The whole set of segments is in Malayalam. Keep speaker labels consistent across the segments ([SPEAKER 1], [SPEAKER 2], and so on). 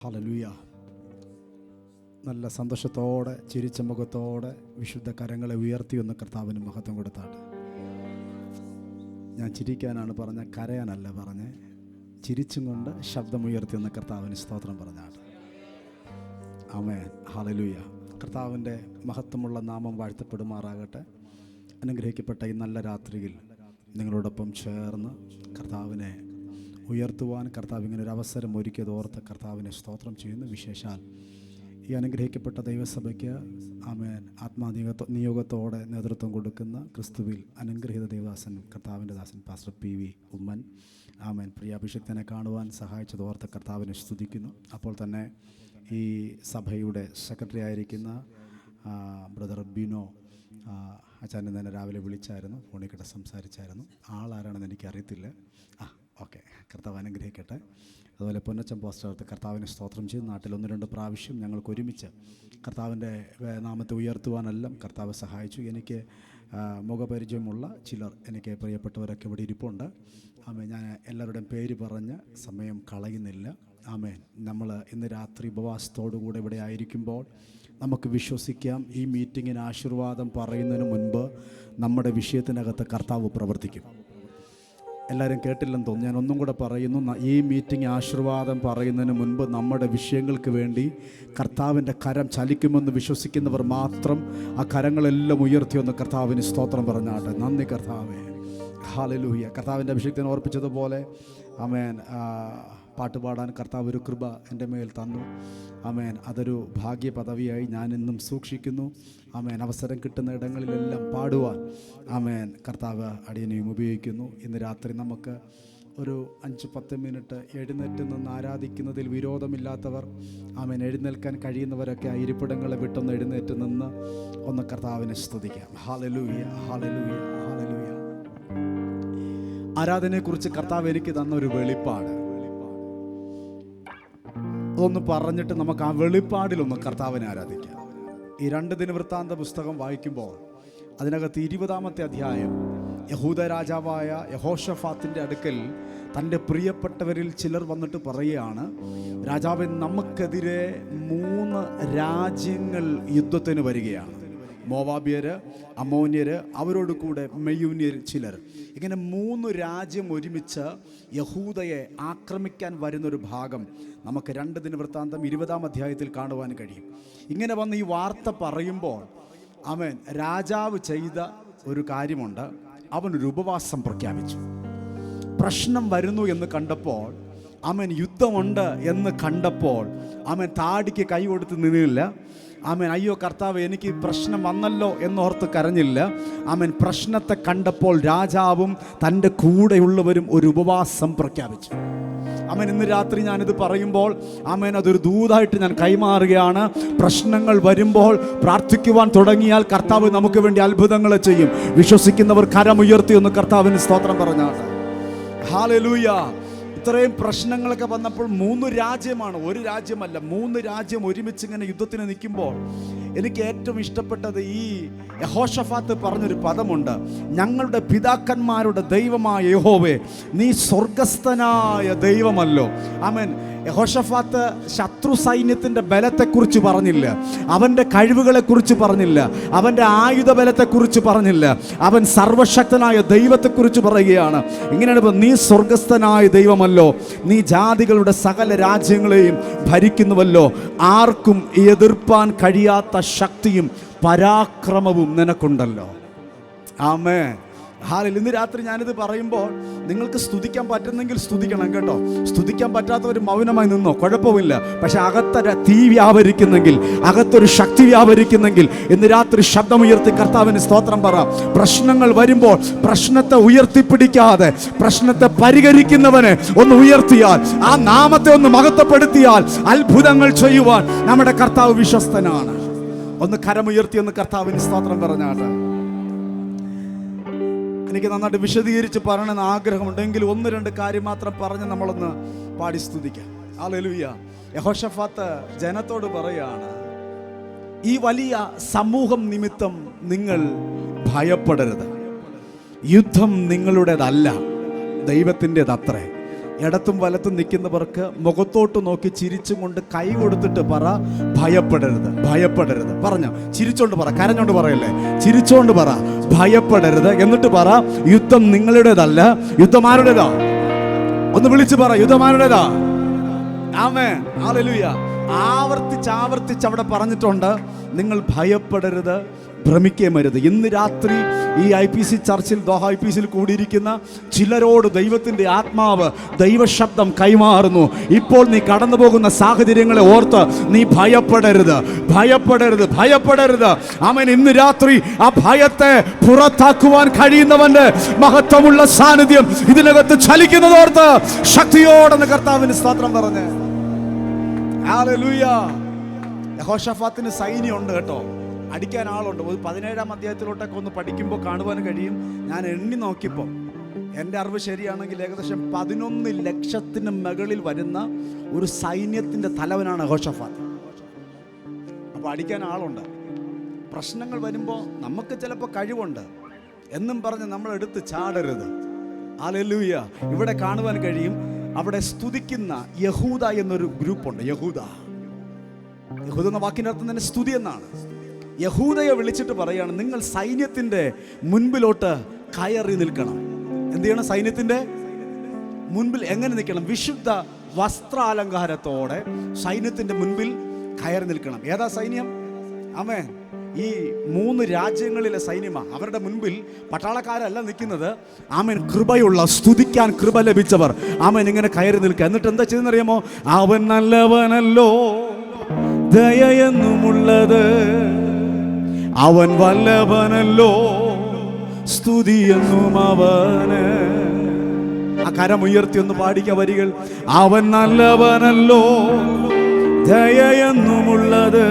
[SPEAKER 1] ഹല്ലേലൂയ. നല്ല സന്തോഷത്തോടെ ചിരിച്ച മുഖത്തോടെ വിശുദ്ധ കരങ്ങളെ ഉയർത്തിയൊന്ന് കർത്താവിന് മഹത്വം കൊടുത്താട്ട്. ഞാൻ ചിരിക്കാനാണ് പറഞ്ഞ, കരയാനല്ല പറഞ്ഞ്. ചിരിച്ചും കൊണ്ട് ശബ്ദമുയർത്തിയൊന്ന് കർത്താവിന് സ്തോത്രം പറഞ്ഞാട്ട്. ആമേൻ. ഹല്ലേലൂയ. കർത്താവിൻ്റെ മഹത്വമുള്ള നാമം വാഴ്ത്തപ്പെടുമാറാകട്ടെ. അനുഗ്രഹിക്കപ്പെട്ട ഈ നല്ല രാത്രിയിൽ നിങ്ങളോടൊപ്പം ചേർന്ന് കർത്താവിനെ ഉയർത്തുവാൻ കർത്താവ് ഇങ്ങനെ ഒരു അവസരം ഒരുക്കിയത് ഓർത്ത് കർത്താവിനെ സ്തോത്രം ചെയ്യുന്നു. വിശേഷാൽ ഈ അനുഗ്രഹിക്കപ്പെട്ട ദൈവസഭയ്ക്ക് ആമേൻ നിയോഗത്തോടെ നേതൃത്വം കൊടുക്കുന്ന ക്രിസ്തുവിൽ അനുഗ്രഹീത ദേവദാസൻ, കർത്താവിൻ്റെ ദാസൻ പാസ്റ്റർ PV ഉമ്മൻ, ആമേൻ, പ്രിയാഭിഷിക്തനെ കാണുവാൻ സഹായിച്ചത് ഓർത്ത് കർത്താവിനെ സ്തുതിക്കുന്നു. അപ്പോൾ തന്നെ ഈ സഭയുടെ സെക്രട്ടറി ആയിരിക്കുന്ന ബ്രദർ ബിനോ അച്ഛനെ തന്നെ രാവിലെ വിളിച്ചായിരുന്നു, ഫോണിൽ കിட்ட സംസാരിച്ചായിരുന്നു. ആളാരാണെന്ന് എനിക്കറിയത്തില്ല. ഓക്കെ, കർത്താവ് അനുഗ്രഹിക്കട്ടെ. അതുപോലെ പൊന്നച്ചൻ പോസ്റ്റർ കർത്താവിനെ സ്തോത്രം ചെയ്ത് നാട്ടിൽ 1-2 പ്രാവശ്യം ഞങ്ങൾക്ക് ഒരുമിച്ച് കർത്താവിൻ്റെ നാമത്തെ ഉയർത്തുവാനെല്ലാം കർത്താവ് സഹായിച്ചു. എനിക്ക് മുഖപരിചയമുള്ള ചിലർ, എനിക്ക് പ്രിയപ്പെട്ടവരൊക്കെ ഇവിടെ ഇരിപ്പുണ്ട്. ആമേൻ. ഞാൻ എല്ലാവരുടെയും പേര് പറഞ്ഞ് സമയം കളയുന്നില്ല. ആമേൻ. നമ്മൾ ഇന്ന് രാത്രി ഉപവാസത്തോടുകൂടെ ഇവിടെ ആയിരിക്കുമ്പോൾ നമുക്ക് വിശ്വസിക്കാം, ഈ മീറ്റിങ്ങിന് ആശീർവാദം പറയുന്നതിന് മുൻപ് നമ്മുടെ വിഷയത്തിനകത്ത് കർത്താവ് പ്രവർത്തിക്കും. എല്ലാവരും കേട്ടില്ലെന്ന് തോന്നുന്നു. ഞാൻ ഒന്നും കൂടെ പറയുന്നു. ഈ മീറ്റിംഗ് ആശീർവാദം പറയുന്നതിന് മുൻപ് നമ്മുടെ വിഷയങ്ങൾക്ക് വേണ്ടി കർത്താവിൻ്റെ കരം ചലിക്കുമെന്ന് വിശ്വസിക്കുന്നവർ മാത്രം ആ കരങ്ങളെല്ലാം ഉയർത്തിയൊന്ന് കർത്താവിന് സ്തോത്രം പറഞ്ഞാട്ടെ. നന്ദി കർത്താവേ. ഹല്ലേലൂയ. കർത്താവിൻ്റെ അഭിഷേകത്തിന് ഓർപ്പിച്ചതുപോലെ ആമേൻ, പാട്ടുപാടാൻ കർത്താവ് ഒരു കൃപ എൻ്റെ മേൽ തന്നു. ആമേൻ. അതൊരു ഭാഗ്യ പദവിയായി ഞാൻ ഇന്നും സൂക്ഷിക്കുന്നു. ആമേൻ. അവസരം കിട്ടുന്ന ഇടങ്ങളിലെല്ലാം പാടുവാൻ ആമേൻ കർത്താവ് അടിയനെയും ഉപയോഗിക്കുന്നു. ഇന്ന് രാത്രി നമുക്ക് ഒരു 5-10 മിനിറ്റ് എഴുന്നേറ്റ് നിന്ന് ആരാധിക്കുന്നതിൽ വിരോധമില്ലാത്തവർ, ആമേൻ, എഴുന്നേൽക്കാൻ കഴിയുന്നവരൊക്കെ ആ ഇരിപ്പിടങ്ങളെ വിട്ടൊന്ന് എഴുന്നേറ്റ് നിന്ന് ഒന്ന് കർത്താവിനെ സ്തുതിക്കാം. Hallelujah, hallelujah, hallelujah. ആരാധനയെക്കുറിച്ച് കർത്താവ് എനിക്ക് തന്ന ഒരു വെളിപ്പാട്, അതൊന്ന് പറഞ്ഞിട്ട് നമുക്ക് ആ വെളിപ്പാടിലൊന്ന് കർത്താവിനെ ആരാധിക്കാം. ഈ 2 ദിനവൃത്താന്ത പുസ്തകം വായിക്കുമ്പോൾ അതിനകത്ത് 20-ാമത്തെ അധ്യായം യഹൂദ രാജാവായ യഹോഷഫാത്തിൻ്റെ അടുക്കൽ തൻ്റെ പ്രിയപ്പെട്ടവരിൽ ചിലർ വന്നിട്ട് പറയുകയാണ്, രാജാവേ, നമുക്കെതിരെ 3 രാജ്യങ്ങൾ യുദ്ധത്തിന് വരികയാണ്. മോവാബ്യര്, അമ്മോന്യര്, അവരോട് കൂടെ മെയൂന്യർ ചിലർ. ഇങ്ങനെ 3 രാജ്യം ഒരുമിച്ച് യഹൂദയെ ആക്രമിക്കാൻ വരുന്നൊരു ഭാഗം നമുക്ക് 2 ദിനവൃത്താന്തം 20-ാം അധ്യായത്തിൽ കാണുവാൻ കഴിയും. ഇങ്ങനെ വന്ന് ഈ വാർത്ത പറയുമ്പോൾ ആമേൻ, രാജാവ് ചെയ്ത ഒരു കാര്യമുണ്ട്. അവനൊരു ഉപവാസം പ്രഖ്യാപിച്ചു. പ്രശ്നം വരുന്നു എന്ന് കണ്ടപ്പോൾ, ആമേൻ, യുദ്ധമുണ്ട് എന്ന് കണ്ടപ്പോൾ ആമേൻ താടിക്ക് കൈ കൊടുത്ത് നിന്നില്ല. ആമേൻ, അയ്യോ കർത്താവ്, എനിക്ക് പ്രശ്നം വന്നല്ലോ എന്നോർത്ത് കരഞ്ഞില്ല. ആമേൻ, പ്രശ്നത്തെ കണ്ടപ്പോൾ രാജാവും തൻ്റെ കൂടെയുള്ളവരും ഒരു ഉപവാസം പ്രഖ്യാപിച്ചു. ആമേൻ, ഇന്ന് രാത്രി ഞാനിത് പറയുമ്പോൾ ആമേൻ, അതൊരു ദൂതായിട്ട് ഞാൻ കൈമാറുകയാണ്. പ്രശ്നങ്ങൾ വരുമ്പോൾ പ്രാർത്ഥിക്കുവാൻ തുടങ്ങിയാൽ കർത്താവ് നമുക്ക് വേണ്ടി അത്ഭുതങ്ങൾ ചെയ്യും. വിശ്വസിക്കുന്നവർ കരമുയർത്തി ഒന്ന് കർത്താവിന് സ്തോത്രം പറഞ്ഞാണ്. ഹല്ലേലൂയ. ഇത്രയും പ്രശ്നങ്ങളൊക്കെ വന്നപ്പോൾ 3 രാജ്യമാണ്, ഒരു രാജ്യമല്ല, 3 രാജ്യം ഒരുമിച്ച് ഇങ്ങനെ യുദ്ധത്തിന് നിൽക്കുമ്പോൾ എനിക്ക് ഏറ്റവും ഇഷ്ടപ്പെട്ടത് ഈ യഹോഷഫാത്ത് പറഞ്ഞൊരു പദമുണ്ട്, ഞങ്ങളുടെ പിതാക്കന്മാരുടെ ദൈവമായ യഹോവേ, നീ സ്വർഗസ്ഥനായ ദൈവമല്ലോ. ആമേൻ. യഹോഷഫാത്ത് ശത്രു സൈന്യത്തിൻ്റെ ബലത്തെക്കുറിച്ച് പറഞ്ഞില്ല, അവൻ്റെ കഴിവുകളെക്കുറിച്ച് പറഞ്ഞില്ല, അവൻ്റെ ആയുധ ബലത്തെക്കുറിച്ച് പറഞ്ഞില്ല, അവൻ സർവശക്തനായ ദൈവത്തെക്കുറിച്ച് പറയുകയാണ്. ഇങ്ങനെയാണ്, നീ സ്വർഗസ്ഥനായ ദൈവമല്ലോ, നീ ജാതികളുടെ സകല രാജ്യങ്ങളെയും ഭരിക്കുന്നുവല്ലോ, ആർക്കും എതിർപ്പാൻ കഴിയാത്ത ശക്തിയും പരാക്രമവും നിനക്കുണ്ടല്ലോ. ആമേൻ. ഹാലൽ. ഇന്ന് രാത്രി ഞാനിത് പറയുമ്പോൾ നിങ്ങൾക്ക് സ്തുതിക്കാൻ പറ്റുന്നെങ്കിൽ സ്തുതിക്കണം കേട്ടോ. സ്തുതിക്കാൻ പറ്റാത്തവർ മൗനമായി നിന്നോ, കുഴപ്പമില്ല. പക്ഷെ അകത്തൊരു തീ വ്യാപരിക്കുന്നെങ്കിൽ, അകത്തൊരു ശക്തി വ്യാപരിക്കുന്നെങ്കിൽ ഇന്ന് രാത്രി ശബ്ദമുയർത്തി കർത്താവിന് സ്തോത്രം പറ. പ്രശ്നങ്ങൾ വരുമ്പോൾ പ്രശ്നത്തെ ഉയർത്തിപ്പിടിക്കാതെ പ്രശ്നത്തെ പരിഹരിക്കുന്നവനെ ഒന്ന് ഉയർത്തിയാൽ, ആ നാമത്തെ ഒന്ന് മഹത്വപ്പെടുത്തിയാൽ അത്ഭുതങ്ങൾ ചെയ്യുവാൻ നമ്മുടെ കർത്താവ് വിശ്വസ്തനാണ്. ഒന്ന് കരമുയർത്തി ഒന്ന് കർത്താവിന് സ്തോത്രം പറഞ്ഞാണ്. എനിക്ക് നന്നായിട്ട് വിശദീകരിച്ച് പറയണമെന്ന് ആഗ്രഹമുണ്ടെങ്കിൽ 1-2 കാര്യം മാത്രം പറഞ്ഞ് നമ്മളൊന്ന് പാടി സ്തുതിക്കാം. ഹല്ലേലൂയ. യഹോഷഫാത്ത് ജനത്തോട് പറയാണ്, ഈ വലിയ സമൂഹം നിമിത്തം നിങ്ങൾ ഭയപ്പെടരുത്. യുദ്ധം നിങ്ങളുടേതല്ല, ദൈവത്തിൻ്റെതത്രേ. ഇടത്തും വലത്തും നിൽക്കുന്നവർക്ക് മുഖത്തോട്ട് നോക്കി ചിരിച്ചും കൊണ്ട് കൈ കൊടുത്തിട്ട് പറ, ഭയപ്പെടരുത്, ഭയപ്പെടരുത്. പറഞ്ഞോ, ചിരിച്ചോണ്ട് പറ, കരഞ്ഞോണ്ട് പറയല്ലേ, ചിരിച്ചോണ്ട് പറ, ഭയപ്പെടരുത്. എന്നിട്ട് പറ, യുദ്ധം നിങ്ങളുടേതല്ല, യുദ്ധം ആരുടേതാ? ഒന്ന് വിളിച്ചു പറ, യുദ്ധം ആരുടേതാ? ആമേൻ, ഹല്ലേലൂയ. ആവർത്തിച്ച് അവിടെ പറഞ്ഞിട്ടുണ്ട്, നിങ്ങൾ ഭയപ്പെടരുത്, ഭ്രമിക്കുകയും അരുത്. ഇന്ന് രാത്രി ഈ IPC ചർച്ചിൽ, ദോഹ IPCയിൽ കൂടിയിരിക്കുന്ന ചിലരോട് ദൈവത്തിൻ്റെ ആത്മാവ്, ദൈവശബ്ദം കൈമാറുന്നു. ഇപ്പോൾ നീ കടന്നു പോകുന്ന സാഹചര്യങ്ങളെ ഓർത്ത് നീ ഭയപ്പെടരുത്, ഭയപ്പെടരുത്, ഭയപ്പെടരുത്. ആമേൻ. ഇന്ന് രാത്രി ആ ഭയത്തെ പുറത്താക്കുവാൻ കഴിയുന്നവന്റെ മഹത്വമുള്ള സാന്നിധ്യം ഇതിനകത്ത് ചലിക്കുന്നതോർത്ത് ശക്തിയോടെ കർത്താവിന് സ്തോത്രം പറഞ്ഞ്. ഹല്ലേലൂയ. യഹോശഫാത്തിന് സൈന്യമുണ്ട് കേട്ടോ, അടിക്കാൻ ആളുണ്ട്. 17-ാം അധ്യായത്തിലോട്ടൊക്കെ ഒന്ന് പഠിക്കുമ്പോൾ കാണുവാൻ കഴിയും. ഞാൻ എണ്ണി നോക്കിയപ്പോൾ എൻ്റെ അറിവ് ശരിയാണെങ്കിൽ ഏകദേശം 11 ലക്ഷത്തിന് മുകളിൽ വരുന്ന ഒരു സൈന്യത്തിൻ്റെ തലവനാണ് യഹോശഫാത്ത്. അപ്പോൾ അടിക്കാൻ ആളുണ്ട്. പ്രശ്നങ്ങൾ വരുമ്പോൾ നമുക്ക് ചിലപ്പോൾ കഴിവുണ്ട് എന്നും പറഞ്ഞ് നമ്മൾ എടുത്ത് ചാടരുത്. ഹല്ലേലൂയ. ഇവിടെ കാണുവാൻ കഴിയും, അവിടെ സ്തുതിക്കുന്ന യഹൂദ എന്നൊരു ഗ്രൂപ്പുണ്ട്. യഹൂദ എന്ന വാക്കിൻ്റെ അർത്ഥം തന്നെ സ്തുതി എന്നാണ്. യഹൂദയെ വിളിച്ചിട്ട് പറയാണ്, നിങ്ങൾ സൈന്യത്തിൻ്റെ മുൻപിലോട്ട് കയറി നിൽക്കണം. എന്ത് ചെയ്യണം? സൈന്യത്തിൻ്റെ മുൻപിൽ എങ്ങനെ നിൽക്കണം? വിശുദ്ധ വസ്ത്രാലങ്കാരത്തോടെ സൈന്യത്തിൻ്റെ മുൻപിൽ കയറി നിൽക്കണം. ഏതാ സൈന്യം? ആമേൻ. ഈ 3 രാജ്യങ്ങളിലെ സൈന്യമാണ്. അവരുടെ മുൻപിൽ പട്ടാളക്കാരല്ല നിൽക്കുന്നത്. ആമേൻ. കൃപയുള്ള, സ്തുതിക്കാൻ കൃപ ലഭിച്ചവർ ആമേൻ ഇങ്ങനെ കയറി നിൽക്കുക. എന്നിട്ട് എന്താ ചെയ്തെന്നറിയാമോ? അവൻ നല്ലവനല്ലോ, ദയയെന്നുമുള്ളത്, അവൻ വല്ലഭനല്ലോ, സ്തുതിയെന്നും അവന്. ആ കരമുയർത്തി ഒന്ന് പാടിക്ക വരികൾ. അവൻ നല്ലവനല്ലോ, ദയയെന്നുമുള്ളത്,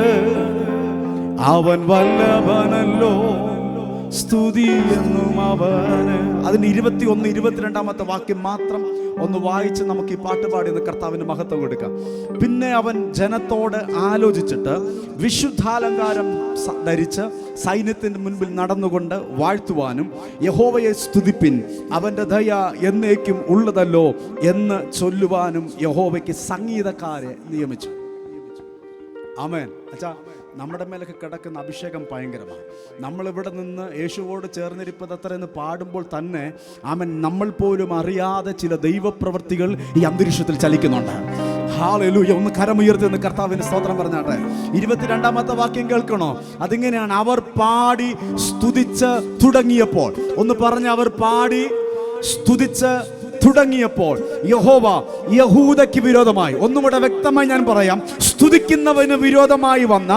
[SPEAKER 1] അവൻ വല്ലഭനല്ലോ, സ്തുതിയെന്നും അവന്. അതിന് 21, 22-ാമത്തെ വാക്യം മാത്രം ഒന്ന് വായിച്ച് നമുക്ക് ഈ പാട്ട് പാടി ഒന്ന് കർത്താവിന് മഹത്വം കൊടുക്കാം. പിന്നെ അവൻ ജനത്തോട് ആലോചിച്ചിട്ട് വിശുദ്ധാലങ്കാരം ധരിച്ച് സൈന്യത്തിൻ്റെ മുൻപിൽ നടന്നുകൊണ്ട് വാഴ്ത്തുവാനും യഹോവയെ സ്തുതിപ്പിൻ, അവൻ്റെ ദയ എന്നേക്കും ഉള്ളതല്ലോ എന്ന് ചൊല്ലുവാനും യഹോവയ്ക്ക് സംഗീതക്കാരെ നിയമിച്ചു. ആമേൻ. അച്ഛാ, നമ്മുടെ മേലൊക്കെ കിടക്കുന്ന അഭിഷേകം ഭയങ്കരമാണ്. നമ്മളിവിടെ നിന്ന് യേശുവോട് ചേർന്നിരിപ്പത് അത്ര എന്ന് പാടുമ്പോൾ തന്നെ ആമേൻ, നമ്മൾ പോലും അറിയാതെ ചില ദൈവപ്രവൃത്തികൾ ഈ അന്തരീക്ഷത്തിൽ ചലിക്കുന്നുണ്ട്. ഹല്ലേലൂയ. ഒന്ന് കരമുയർത്തി ഒന്ന് കർത്താവിന് സ്തോത്രം പറഞ്ഞാട്ടെ. 22-ാമത്തെ വാക്യം കേൾക്കണോ? അതിങ്ങനെയാണ്, അവർ പാടി സ്തുതിച്ച് തുടങ്ങിയപ്പോൾ. ഒന്ന് പറഞ്ഞ്, അവർ പാടി സ്തുതിച്ച് തുടങ്ങിയപ്പോൾ യഹോവ യഹൂദയ്ക്ക് വിരോധമായി, ഒന്നുകൂടെ വ്യക്തമായി ഞാൻ പറയാം, സ്തുതിക്കുന്നവന് വിരോധമായി വന്ന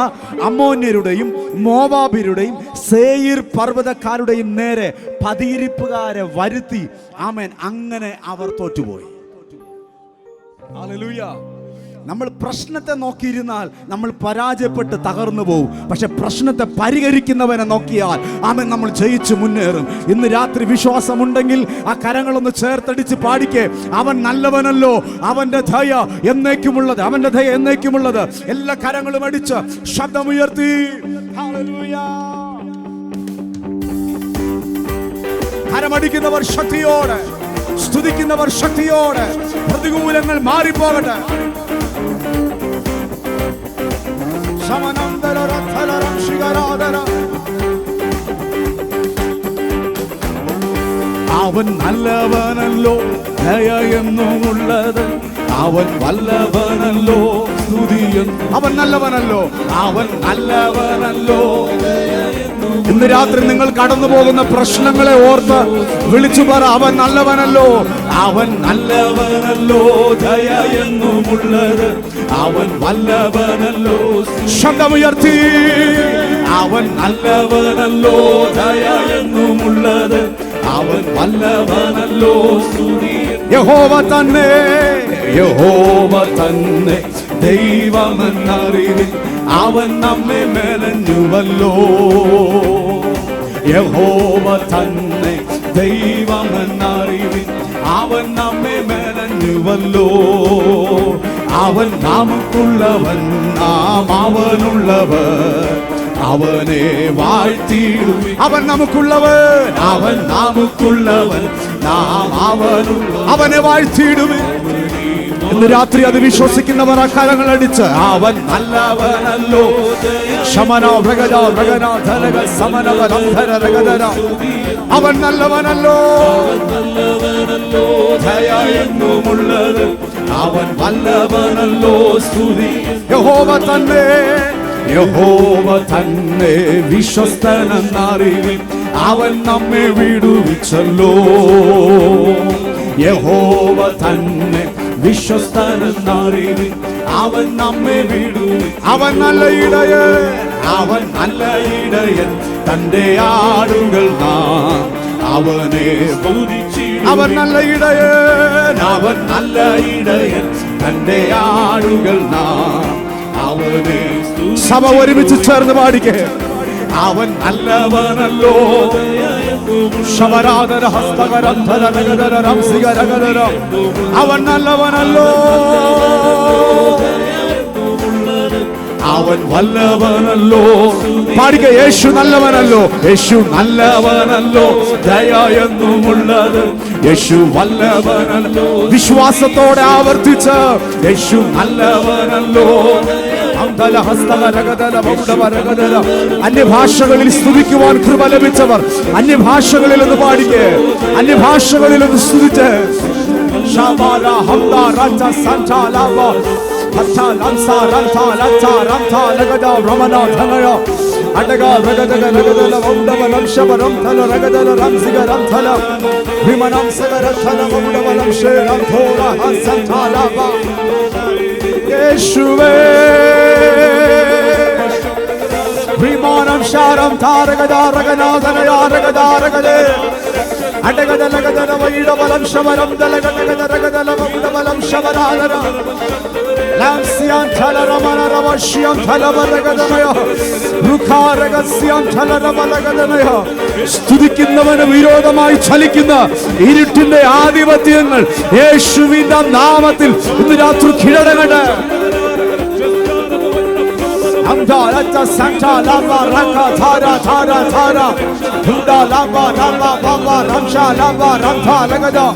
[SPEAKER 1] അമ്മോന്യരുടെയും മോവാബിയരുടെയും സേയീർ പർവ്വതക്കാരുടെയും നേരെ പതിയിരിപ്പുകാരെ വരുത്തി. ആമേൻ. അങ്ങനെ അവർ തോറ്റുപോയി. ഹല്ലേലൂയ. നമ്മൾ പ്രശ്നത്തെ നോക്കിയിരുന്നാൽ നമ്മൾ പരാജയപ്പെട്ട് തകർന്നു പോകും. പക്ഷെ പ്രശ്നത്തെ പരിഹരിക്കുന്നവനെ നോക്കിയാൽ ആമേൻ, നമ്മൾ ജയിച്ചു മുന്നേറും. ഇന്ന് രാത്രി വിശ്വാസമുണ്ടെങ്കിൽ ആ കരങ്ങളൊന്ന് ചേർത്തടിച്ച് പാടിക്കേ. അവൻ നല്ലവനല്ലോ, അവന്റെ ദയ എന്നേക്കുമുള്ളത്, അവന്റെ ദയ എന്നേക്കുമുള്ളത്. എല്ലാ കരങ്ങളും അടിച്ച് ശബ്ദമുയർത്തി ഹല്ലേലൂയ. കരമടിക്കുന്നവർ ശക്തിയോടെ, സ്തുതിക്കുന്നവർ ശക്തിയോടെ. പ്രതികൂലങ്ങൾ മാറിപ്പോകട്ടെ. അവൻ നല്ലവനല്ലോ, ദയ എന്നുമുള്ളത്, അവൻ വല്ലഭനല്ലോ, സ്തുതിയെന്നും. അവൻ നല്ലവനല്ലോ, അവൻ നല്ലവനല്ലോ. ഇന്ന് രാത്രി നിങ്ങൾ കടന്നു പോകുന്ന പ്രശ്നങ്ങളെ ഓർത്ത് വിളിച്ചു പറ, അവൻ നല്ലവനല്ലോ, അവൻ നല്ലവനല്ലോ, ദയ എന്നുമുള്ളത്, അവൻ വല്ലഭനല്ലോ. ശബ്ദമുയർത്തി, അവൻ നല്ലവനല്ലോ, ദയ എന്നുമുള്ളത്, അവൻ വല്ലഭനല്ലോ. യഹോവ തന്നെ, യഹോവ തന്നെ ദൈവമെന്നറിവിൻ, അവൻ നമ്മെ മെനഞ്ഞുവല്ലോ. യഹോവ തന്നെ ദൈവമെന്നറിവിൻ, അവൻ നമ്മെ മെനഞ്ഞുവല്ലോ. അവൻ നമുക്കുള്ളവൻ, നാം അവനുള്ളവർ, അവനെ വാഴ്ത്തിയിടും. അവൻ നമുക്കുള്ളവൻ, അവൻ നമുക്കുള്ളവൻ, നാം അവനെ വാഴ്ത്തിയിടുമേ. ഇന്ന് രാത്രി അത് വിശ്വസിക്കുന്നവർ ആ കരങ്ങൾ അടിച്ച് അവൻ നല്ലവനല്ലോ. ശമന ഭ്രഗജ ഭ്രഗന ധനക സമനവരന്ധര രഗധര. അവൻ നല്ലവനല്ലോ, ദയ എന്നുമുള്ളത്. അവൻ വല്ലവനല്ലോ, സ്തുതി. യഹോവ തന്നെ, യഹോവ തന്നെ വിശ്വസ്തനെന്നറിവിൻ. അവൻ നമ്മെ വിടുവിച്ചല്ലോ. യഹോവ തന്നെ വിശ്വസ്തനെന്നറിവിൻ. അവൻ നമ്മെ വിടുവിച്ചു. അവൻ നല്ല ഇടയൻ, അവൻ നല്ല ഇടയൻ. തന്റെ ആടുകൾ നാം അവനെ സ്തുതിച്ചിടും. അവൻ നല്ല ഇടയൻ, അവൻ നല്ല ഇടയൻ. തന്റെ ആടുകൾ നാം അവനെ. സഭ ഒരുമിച്ച് ചേർന്ന് പാടിക്കേ. അവൻ നല്ലവനല്ലോ. ശമരാധര ഹസ്തകരന്ധര രഗധര രംസികരഗധര. അവൻ നല്ലവനല്ലോ, അവൻ വല്ലവനല്ലോ. പാടിക്ക. യേശു നല്ലവനല്ലോ, യേശു നല്ലവനല്ലോ. ദയ എന്നുമുള്ളത്. യേശു വല്ലവനല്ലോ. വിശ്വാസത്തോടെ ആവർത്തിച്ച് യേശു നല്ലവനല്ലോ. അന്യഭാഷകളിൽ സ്തുതിക്കുവാൻ കൃപ ലഭിച്ചവർ അന്യഭാഷകളിൽ ഒന്ന് പാടിക്കേ. അന്യഭാഷകളിൽ ഒന്ന് സ്തുതിച്ച് യേശുവേ വിമാനം ശാരം താരകദാരകനാഥനയാരകദാരകദേ അടകദലകദന വൈഡബലം ശവരം ദലകദലകദരകദലവൈഡബലം ശവരാധന ലാംസ്യാൻ ധലരമനരവശ്യം ധലവരകദനയ രുഖാരകസ്യം ധലരമലകദനയ. സ്തുതിക്കുന്നവന് വിരോധമായി ചലിക്കുന്ന ഇരുട്ടിന്റെ ആധിപത്യങ്ങൾ യേശുവിന്റെ നാമത്തിൽ ഇന്ന് രാത്രി കീഴടങ്ങട്ടെ. Santa lava raka thara thara thara thuda lava lava baba ramsha lava ramtha lagada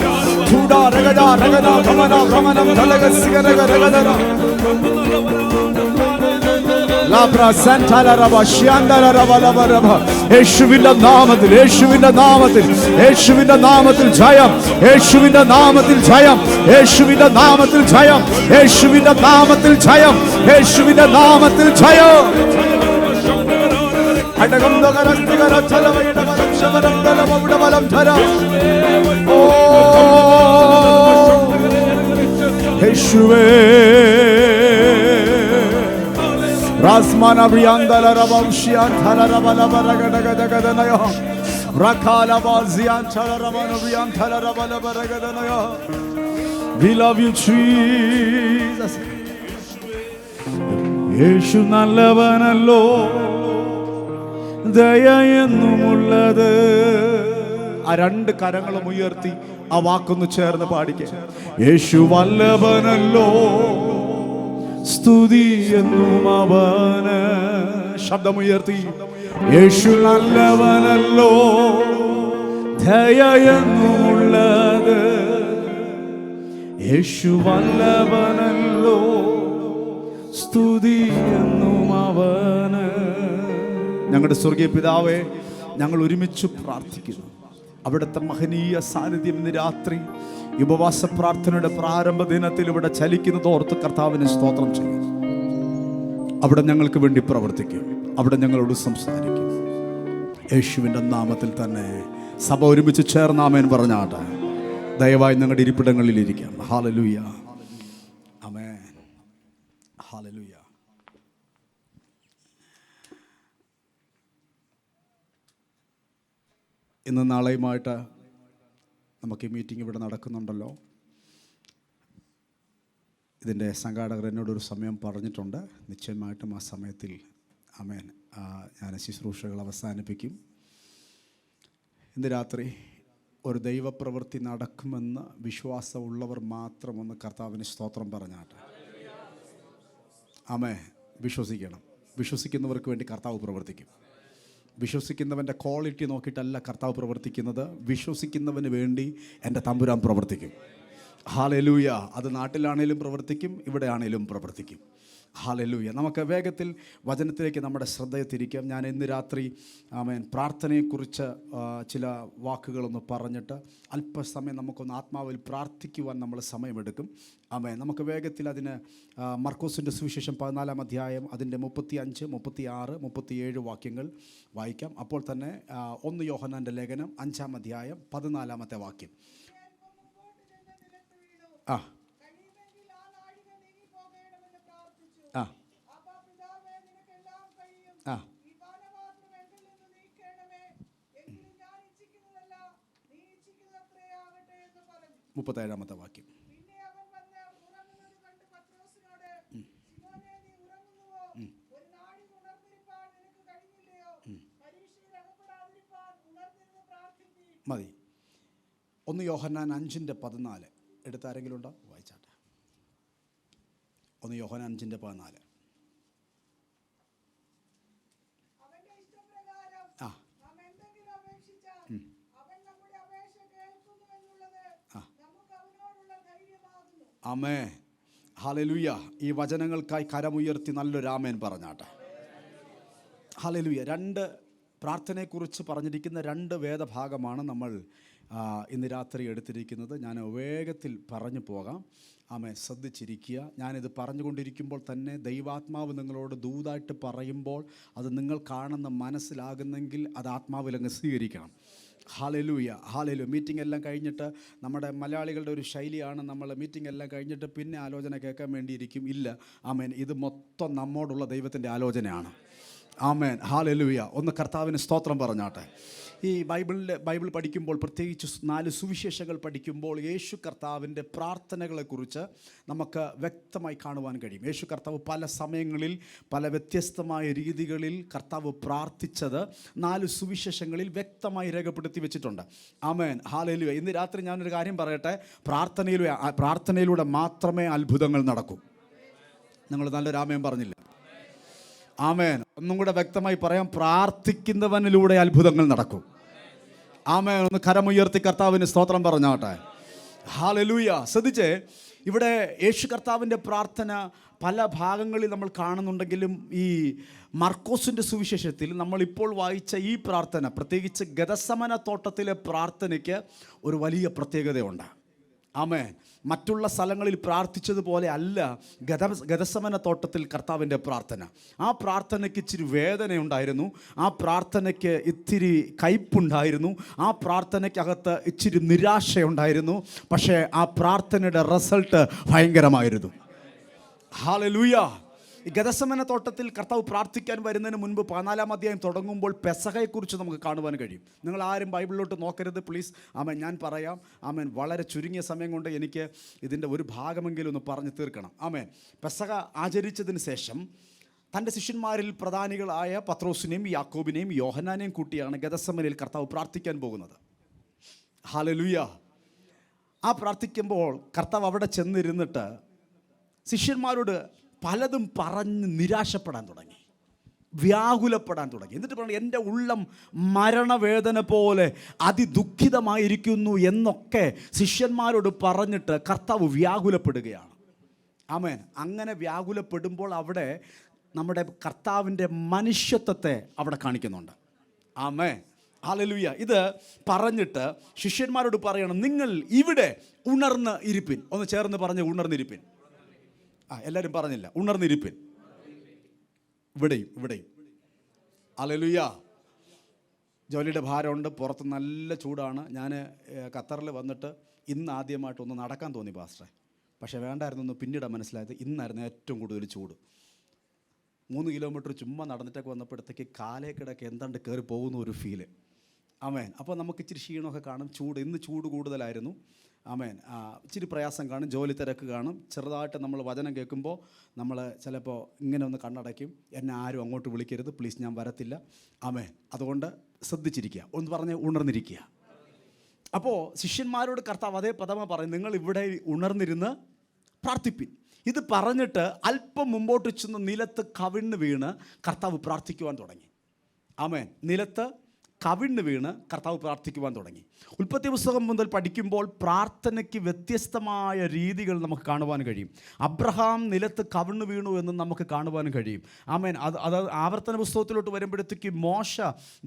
[SPEAKER 1] thuda ragada ragada bhamana bhamana dhalaga sigaraga ragada labra santa la raba shianda la raba lava raba. യേശുവിന്റെ നാമത്തിൽ, യേശുവിന്റെ നാമത്തിൽ, യേശുവിന്റെ നാമത്തിൽ ജയം, യേശുവിന്റെ നാമത്തിൽ ജയം, യേശുവിന്റെ നാമത്തിൽ ജയം, യേശുവിന്റെ നാമത്തിൽ ജയം, യേശുവിന്റെ നാമത്തിൽ ജയം. യേശുവേ Rasmana Briandala Rabamshian Talarabala Baragadagadagadanayo Rakala Bazian Talarabana Brian Talarabala Baragadanayo. We love you, Jesus. Yeshu Nalavanalo Dayanumulade. ആ രണ്ട് കരങ്ങളും ഉയർത്തി ആ വാക്കൊന്ന് ചേർന്ന് പാടിക്കേ. യേശു വല്ലഭനല്ലോ, സ്തുതി എന്നും അവന്. ശബ്ദമുയർത്തി. യേശു നല്ലവനല്ലോ, ദയ എന്നുമുള്ളത്. യേശു വല്ലഭനല്ലോ, സ്തുതി എന്നും അവന്. ഞങ്ങളുടെ സ്വർഗീയ പിതാവേ, ഞങ്ങൾ ഒരുമിച്ച് പ്രാർത്ഥിക്കുന്നു. അവിടുത്തെ മഹനീയ സാന്നിധ്യം ഇന്ന് രാത്രി ഉപവാസ പ്രാർത്ഥനയുടെ പ്രാരംഭ ദിനത്തിൽ ഇവിടെ ചലിക്കുന്നത് ഓർത്ത് കർത്താവിന് സ്തോത്രം ചെയ്യും. അവിടെ ഞങ്ങൾക്ക് വേണ്ടി പ്രവർത്തിക്കും, അവിടെ ഞങ്ങളോട് സംസാരിക്കും. യേശുവിൻ്റെ നാമത്തിൽ തന്നെ സഭ ഒരുമിച്ച് ചേർന്ന് ആമേൻ പറഞ്ഞാട്ടെ. ദയവായി ഞങ്ങളുടെ ഇരിപ്പിടങ്ങളിൽ ഇരിക്കാം. ഹല്ലേലൂയ, ആമേൻ, ഹല്ലേലൂയ. ഇന്ന് നാളെയുമായിട്ട് നമുക്ക് ഈ മീറ്റിംഗ് ഇവിടെ നടക്കുന്നുണ്ടല്ലോ. ഇതിൻ്റെ സംഘാടകർ എന്നോടൊരു സമയം പറഞ്ഞിട്ടുണ്ട്. നിശ്ചയമായിട്ടും ആ സമയത്തിൽ ആമേൻ ഞാൻ ശുശ്രൂഷകൾ അവസാനിപ്പിക്കും. ഇന്ന് രാത്രി ഒരു ദൈവപ്രവൃത്തി നടക്കുമെന്ന് വിശ്വാസമുള്ളവർ മാത്രം ഒന്ന് കർത്താവിന് സ്തോത്രം പറഞ്ഞാട്ടെ. ആമേൻ, വിശ്വസിക്കണം. വിശ്വസിക്കുന്നവർക്ക് വേണ്ടി കർത്താവ് പ്രവർത്തിക്കും. വിശ്വസിക്കുന്നവൻ്റെ ക്വാളിറ്റി നോക്കിയിട്ടല്ല കർത്താവ് പ്രവർത്തിക്കുന്നത്. വിശ്വസിക്കുന്നവന് വേണ്ടി എൻ്റെ തമ്പുരാൻ പ്രവർത്തിക്കും. ഹല്ലേലൂയ. അത് നാട്ടിലാണേലും പ്രവർത്തിക്കും, ഇവിടെ ആണേലും പ്രവർത്തിക്കും. ഹല്ലേലൂയ. നമുക്ക് വേഗത്തിൽ വചനത്തിലേക്ക് നമ്മുടെ ശ്രദ്ധയെ തിരിക്കാം. ഞാൻ ഇന്ന് രാത്രി പ്രാർത്ഥനയെക്കുറിച്ച് ചില വാക്കുകളൊന്ന് പറഞ്ഞിട്ട് അല്പസമയം നമുക്കൊന്ന് ആത്മാവിൽ പ്രാർത്ഥിക്കുവാൻ നമ്മൾ സമയമെടുക്കും. നമുക്ക് വേഗത്തിൽ അതിന് മർക്കോസിൻ്റെ സുവിശേഷം 14-ാം അധ്യായം അതിൻ്റെ 35, 36, 37 വാക്യങ്ങൾ വായിക്കാം. അപ്പോൾ തന്നെ 1 യോഹന്നാൻ്റെ ലേഖനം 5-ാം അധ്യായം 14-ാമത്തെ വാക്യം. ആ ആ ആ 37-ാമത്തെ വാക്യം. മതി. 1 യോഹന്നാൻ 5:14 എടുത്ത ആരെങ്കിലും ഉണ്ടോ? വായിച്ചാട്ടെ. 1 യോഹന്നാൻ 5:14. ആ ആമേൻ. ഹല്ലേലൂയ. ഈ വചനങ്ങൾക്കായി കരമുയർത്തി നല്ലൊരു ആമേൻ പറഞ്ഞാട്ടെ. ഹല്ലേലൂയ. 2 പ്രാർത്ഥനയെക്കുറിച്ച് പറഞ്ഞിരിക്കുന്ന 2 വേദഭാഗമാണ് നമ്മൾ ഇന്ന് രാത്രി എടുത്തിരിക്കുന്നത്. ഞാൻ വേഗത്തിൽ പറഞ്ഞു പോകാം. ശ്രദ്ധിച്ചിരിക്കുക. ഞാനിത് പറഞ്ഞുകൊണ്ടിരിക്കുമ്പോൾ തന്നെ ദൈവാത്മാവ് നിങ്ങളോട് ദൂതായിട്ട് പറയുമ്പോൾ അത് നിങ്ങൾ കാണുന്ന മനസ്സിലാകുന്നെങ്കിൽ അത് ആത്മാവിലങ്ങ് സ്വീകരിക്കണം. ഹല്ലേലൂയ. ഹല്ലേലൂയ. മീറ്റിംഗ് എല്ലാം കഴിഞ്ഞിട്ട് നമ്മുടെ മലയാളികളുടെ ഒരു ശൈലിയാണ്, നമ്മൾ മീറ്റിംഗ് എല്ലാം കഴിഞ്ഞിട്ട് പിന്നെ ആലോചന കേൾക്കാൻ വേണ്ടിയിരിക്കും. ഇല്ല. ഇത് മൊത്തം നമ്മോടുള്ള ദൈവത്തിൻ്റെ ആലോചനയാണ്. ആമേൻ. ഹല്ലേലൂയ. ഒന്ന് കർത്താവിന് സ്തോത്രം പറഞ്ഞാട്ടെ. ഈ ബൈബിൾ പഠിക്കുമ്പോൾ, പ്രത്യേകിച്ച് 4 സുവിശേഷങ്ങൾ പഠിക്കുമ്പോൾ യേശു കർത്താവിൻ്റെ പ്രാർത്ഥനകളെക്കുറിച്ച് നമുക്ക് വ്യക്തമായി കാണുവാൻ കഴിയും. യേശു കർത്താവ് പല സമയങ്ങളിൽ പല വ്യത്യസ്തമായ രീതികളിൽ കർത്താവ് പ്രാർത്ഥിച്ചത് 4 സുവിശേഷങ്ങളിൽ വ്യക്തമായി രേഖപ്പെടുത്തി വെച്ചിട്ടുണ്ട്. ആമേൻ. ഹല്ലേലൂയ. ഇന്ന് രാത്രി ഞാനൊരു കാര്യം പറയട്ടെ. പ്രാർത്ഥനയിലൂടെ മാത്രമേ അത്ഭുതങ്ങൾ നടക്കൂ. നിങ്ങൾ നല്ലൊരു ആമേൻ പറഞ്ഞില്ല? ആമേൻ. ഒന്നും കൂടെ വ്യക്തമായി പറയാം. പ്രാർത്ഥിക്കുന്നവനിലൂടെ അത്ഭുതങ്ങൾ നടക്കും. ആമേൻ. ഒന്ന് കരമുയർത്തി കർത്താവിന് സ്തോത്രം പറഞ്ഞാട്ടെ. ഹല്ലേലൂയ. ശ്രദ്ധിച്ചേ, ഇവിടെ യേശു കർത്താവിൻ്റെ പ്രാർത്ഥന പല ഭാഗങ്ങളിൽ നമ്മൾ കാണുന്നുണ്ടെങ്കിലും ഈ മർക്കോസിൻ്റെ സുവിശേഷത്തിൽ നമ്മളിപ്പോൾ വായിച്ച ഈ പ്രാർത്ഥന, പ്രത്യേകിച്ച് ഗെത്സമന തോട്ടത്തിലെ പ്രാർത്ഥനയ്ക്ക് ഒരു വലിയ പ്രത്യേകതയുണ്ട്. ആമേൻ. മറ്റുള്ള സ്ഥലങ്ങളിൽ പ്രാർത്ഥിച്ചതുപോലെ അല്ല ഗെത്സമന തോട്ടത്തിൽ കർത്താവിൻ്റെ പ്രാർത്ഥന. ആ പ്രാർത്ഥനയ്ക്ക് ഇച്ചിരി വേദനയുണ്ടായിരുന്നു, ആ പ്രാർത്ഥനയ്ക്ക് ഇത്തിരി കയ്പുണ്ടായിരുന്നു, ആ പ്രാർത്ഥനയ്ക്കകത്ത് ഇച്ചിരി നിരാശയുണ്ടായിരുന്നു. പക്ഷേ ആ പ്രാർത്ഥനയുടെ റിസൾട്ട് ഭയങ്കരമായിരുന്നു. ഹല്ലേലൂയ. ഈ ഗെത്സമന തോട്ടത്തിൽ കർത്താവ് പ്രാർത്ഥിക്കാൻ വരുന്നതിന് മുൻപ് 14-ാം അധ്യായം തുടങ്ങുമ്പോൾ പെസഹയെക്കുറിച്ച് നമുക്ക് കാണുവാൻ കഴിയും. നിങ്ങൾ ആരും ബൈബിളിലോട്ട് നോക്കരുത് പ്ലീസ്. ആമേൻ. ഞാൻ പറയാം. ആമേൻ. വളരെ ചുരുങ്ങിയ സമയം കൊണ്ട് എനിക്ക് ഇതിൻ്റെ ഒരു ഭാഗമെങ്കിലും ഒന്ന് പറഞ്ഞു തീർക്കണം. ആമേൻ. പെസഹ ആചരിച്ചതിന് ശേഷം തൻ്റെ ശിഷ്യന്മാരിൽ പ്രധാനികളായ പത്രോസിനെയും യാക്കോബിനെയും യോഹന്നാനെയും കൂട്ടിയാണ് ഗെത്സമനയിൽ കർത്താവ് പ്രാർത്ഥിക്കാൻ പോകുന്നത്. ഹല്ലേലൂയ. ആ പ്രാർത്ഥിക്കുമ്പോൾ കർത്താവ് അവിടെ ചെന്നിരുന്നിട്ട് ശിഷ്യന്മാരോട് പലതും പറഞ്ഞ് നിരാശപ്പെടാൻ തുടങ്ങി, വ്യാകുലപ്പെടാൻ തുടങ്ങി. എന്നിട്ട് പറഞ്ഞു, എൻ്റെ ഉള്ളം മരണവേദന പോലെ അതിദുഃഖിതമായിരിക്കുന്നു എന്നൊക്കെ ശിഷ്യന്മാരോട് പറഞ്ഞിട്ട് കർത്താവ് വ്യാകുലപ്പെടുകയാണ്. ആമേൻ. അങ്ങനെ വ്യാകുലപ്പെടുമ്പോൾ അവിടെ നമ്മുടെ കർത്താവിൻ്റെ മനുഷ്യത്വത്തെ അവിടെ കാണിക്കുന്നുണ്ട്. ആമേൻ. ഹല്ലേലൂയ. ഇത് പറഞ്ഞിട്ട് ശിഷ്യന്മാരോട് പറയണം, നിങ്ങൾ ഇവിടെ ഉണർന്ന് ഇരിപ്പിൻ. ഒന്ന് ചേർന്ന് പറഞ്ഞ് ഉണർന്നിരിപ്പിൻ. എല്ലാവരും പറഞ്ഞില്ല. ഉണർന്നിരിപ്പിൻ. ഇവിടെയും. ഹല്ലേലൂയ. ജോലിയുടെ ഭാരമുണ്ട്, പുറത്ത് നല്ല ചൂടാണ്. ഞാൻ ഖത്തറിൽ വന്നിട്ട് ഇന്ന് ആദ്യമായിട്ടൊന്ന് നടക്കാൻ തോന്നി പാസ്റ്ററെ. പക്ഷേ വേണ്ടായിരുന്നു. പിന്നീട് മനസ്സിലായത് ഇന്നായിരുന്നു ഏറ്റവും കൂടുതൽ ചൂട്. 3 കിലോമീറ്റർ ചുമ്മാ നടന്നിട്ടൊക്കെ വന്നപ്പോഴത്തേക്ക് കാലേക്കിടയ്ക്ക് എന്താണ്ട് കയറി പോകുന്ന ഒരു ഫീല്. ആമേൻ. അപ്പോൾ നമുക്ക് ഇച്ചിരി ക്ഷീണമൊക്കെ കാണും. ഇന്ന് ചൂട് കൂടുതലായിരുന്നു. ആമേൻ. ഇച്ചിരി പ്രയാസം കാണും, ജോലി തിരക്ക് കാണും. ചെറുതായിട്ട് നമ്മൾ വചനം കേൾക്കുമ്പോൾ നമ്മൾ ചിലപ്പോൾ ഇങ്ങനെ ഒന്ന് കണ്ണടയ്ക്കും. എന്നെ ആരും അങ്ങോട്ട് വിളിക്കരുത് പ്ലീസ്, ഞാൻ വരത്തില്ല. ആമേൻ. അതുകൊണ്ട് ശ്രദ്ധിച്ചിരിക്കുക. ഒന്ന് പറഞ്ഞ് ഉണർന്നിരിക്കുക. അപ്പോൾ ശിഷ്യന്മാരോട് കർത്താവ് അതേ പദമ പറയും, നിങ്ങൾ ഇവിടെ ഉണർന്നിരുന്ന് പ്രാർത്ഥിപ്പിൻ. ഇത് പറഞ്ഞിട്ട് അല്പം മുമ്പോട്ട് ചെന്ന് നിലത്ത് കവിണ്ണ് വീണ് കർത്താവ് പ്രാർത്ഥിക്കുവാൻ തുടങ്ങി. ആമേൻ. നിലത്ത് കവിണ്ണ് വീണ് കർത്താവ് പ്രാർത്ഥിക്കുവാൻ തുടങ്ങി. ഉൽപ്പത്തി പുസ്തകം മുതൽ പഠിക്കുമ്പോൾ പ്രാർത്ഥനയ്ക്ക് വ്യത്യസ്തമായ രീതികൾ നമുക്ക് കാണുവാൻ കഴിയും. അബ്രഹാം നിലത്ത് കവിണ്ണ് വീണു എന്ന് നമുക്ക് കാണുവാൻ കഴിയും. ആമേൻ. അത് ആവർത്തന പുസ്തകത്തിലോട്ട് വരുമ്പോഴത്തേക്ക് മോശ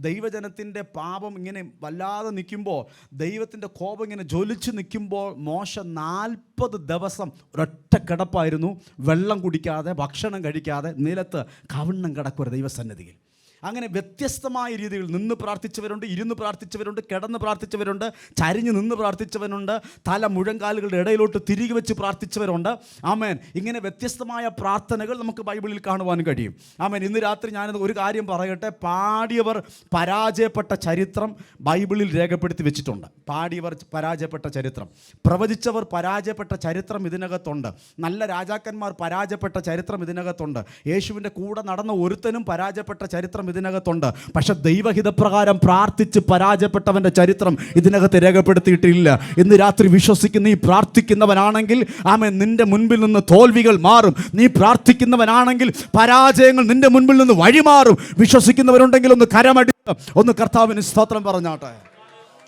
[SPEAKER 1] ദൈവജനത്തിൻ്റെ പാപം ഇങ്ങനെ വല്ലാതെ നിൽക്കുമ്പോൾ, ദൈവത്തിൻ്റെ കോപം ഇങ്ങനെ ജ്വലിച്ച് നിൽക്കുമ്പോൾ മോശ 40 ദിവസം ഒരൊറ്റ കിടപ്പായിരുന്നു. വെള്ളം കുടിക്കാതെ, ഭക്ഷണം കഴിക്കാതെ നിലത്ത് കവിണ്ണം കിടക്കുക ദൈവസന്നിധിയിൽ. അങ്ങനെ വ്യത്യസ്തമായ രീതിയിൽ നിന്ന് പ്രാർത്ഥിച്ചവരുണ്ട്, ഇരുന്ന് പ്രാർത്ഥിച്ചവരുണ്ട്, കിടന്ന് പ്രാർത്ഥിച്ചവരുണ്ട്, ചരിഞ്ഞ് നിന്ന് പ്രാർത്ഥിച്ചവരുണ്ട്, തല മുഴങ്കാലുകളുടെ ഇടയിലോട്ട് തിരികെ വെച്ച് പ്രാർത്ഥിച്ചവരുണ്ട്. ആമേൻ. ഇങ്ങനെ വ്യത്യസ്തമായ പ്രാർത്ഥനകൾ നമുക്ക് ബൈബിളിൽ കാണുവാൻ കഴിയും. ആമേൻ. ഇന്ന് രാത്രി ഞാനത് ഒരു കാര്യം പറയട്ടെ. പാടിയവർ പരാജയപ്പെട്ട ചരിത്രം ബൈബിളിൽ രേഖപ്പെടുത്തി വെച്ചിട്ടുണ്ട്. പാടിയവർ പരാജയപ്പെട്ട ചരിത്രം, പ്രവചിച്ചവർ പരാജയപ്പെട്ട ചരിത്രം ഇതിനകത്തുണ്ട്. നല്ല രാജാക്കന്മാർ പരാജയപ്പെട്ട ചരിത്രം ഇതിനകത്തുണ്ട്. യേശുവിൻ്റെ കൂടെ നടന്ന ഒരുത്തനും പരാജയപ്പെട്ട ചരിത്രം ഇതിനകത്തുണ്ട്. പക്ഷെ ദൈവഹിതപ്രകാരം പ്രാർത്ഥിച്ച് പരാജയപ്പെട്ടവൻ്റെ ചരിത്രം ഇതിനകത്ത് രേഖപ്പെടുത്തിയിട്ടില്ല. ഇന്ന് രാത്രി വിശ്വസിക്കുന്ന നീ പ്രാർത്ഥിക്കുന്നവനാണെങ്കിൽ ആമേൻ, നിന്റെ മുൻപിൽ നിന്ന് തോൽവികൾ മാറും. നീ പ്രാർത്ഥിക്കുന്നവനാണെങ്കിൽ പരാജയങ്ങൾ നിന്റെ മുൻപിൽ നിന്ന് വഴിമാറും. വിശ്വസിക്കുന്നവരുണ്ടെങ്കിൽ ഒന്ന് കരമടിച്ച് ഒന്ന് കർത്താവിന് സ്തോത്രം പറഞ്ഞാട്ടെ.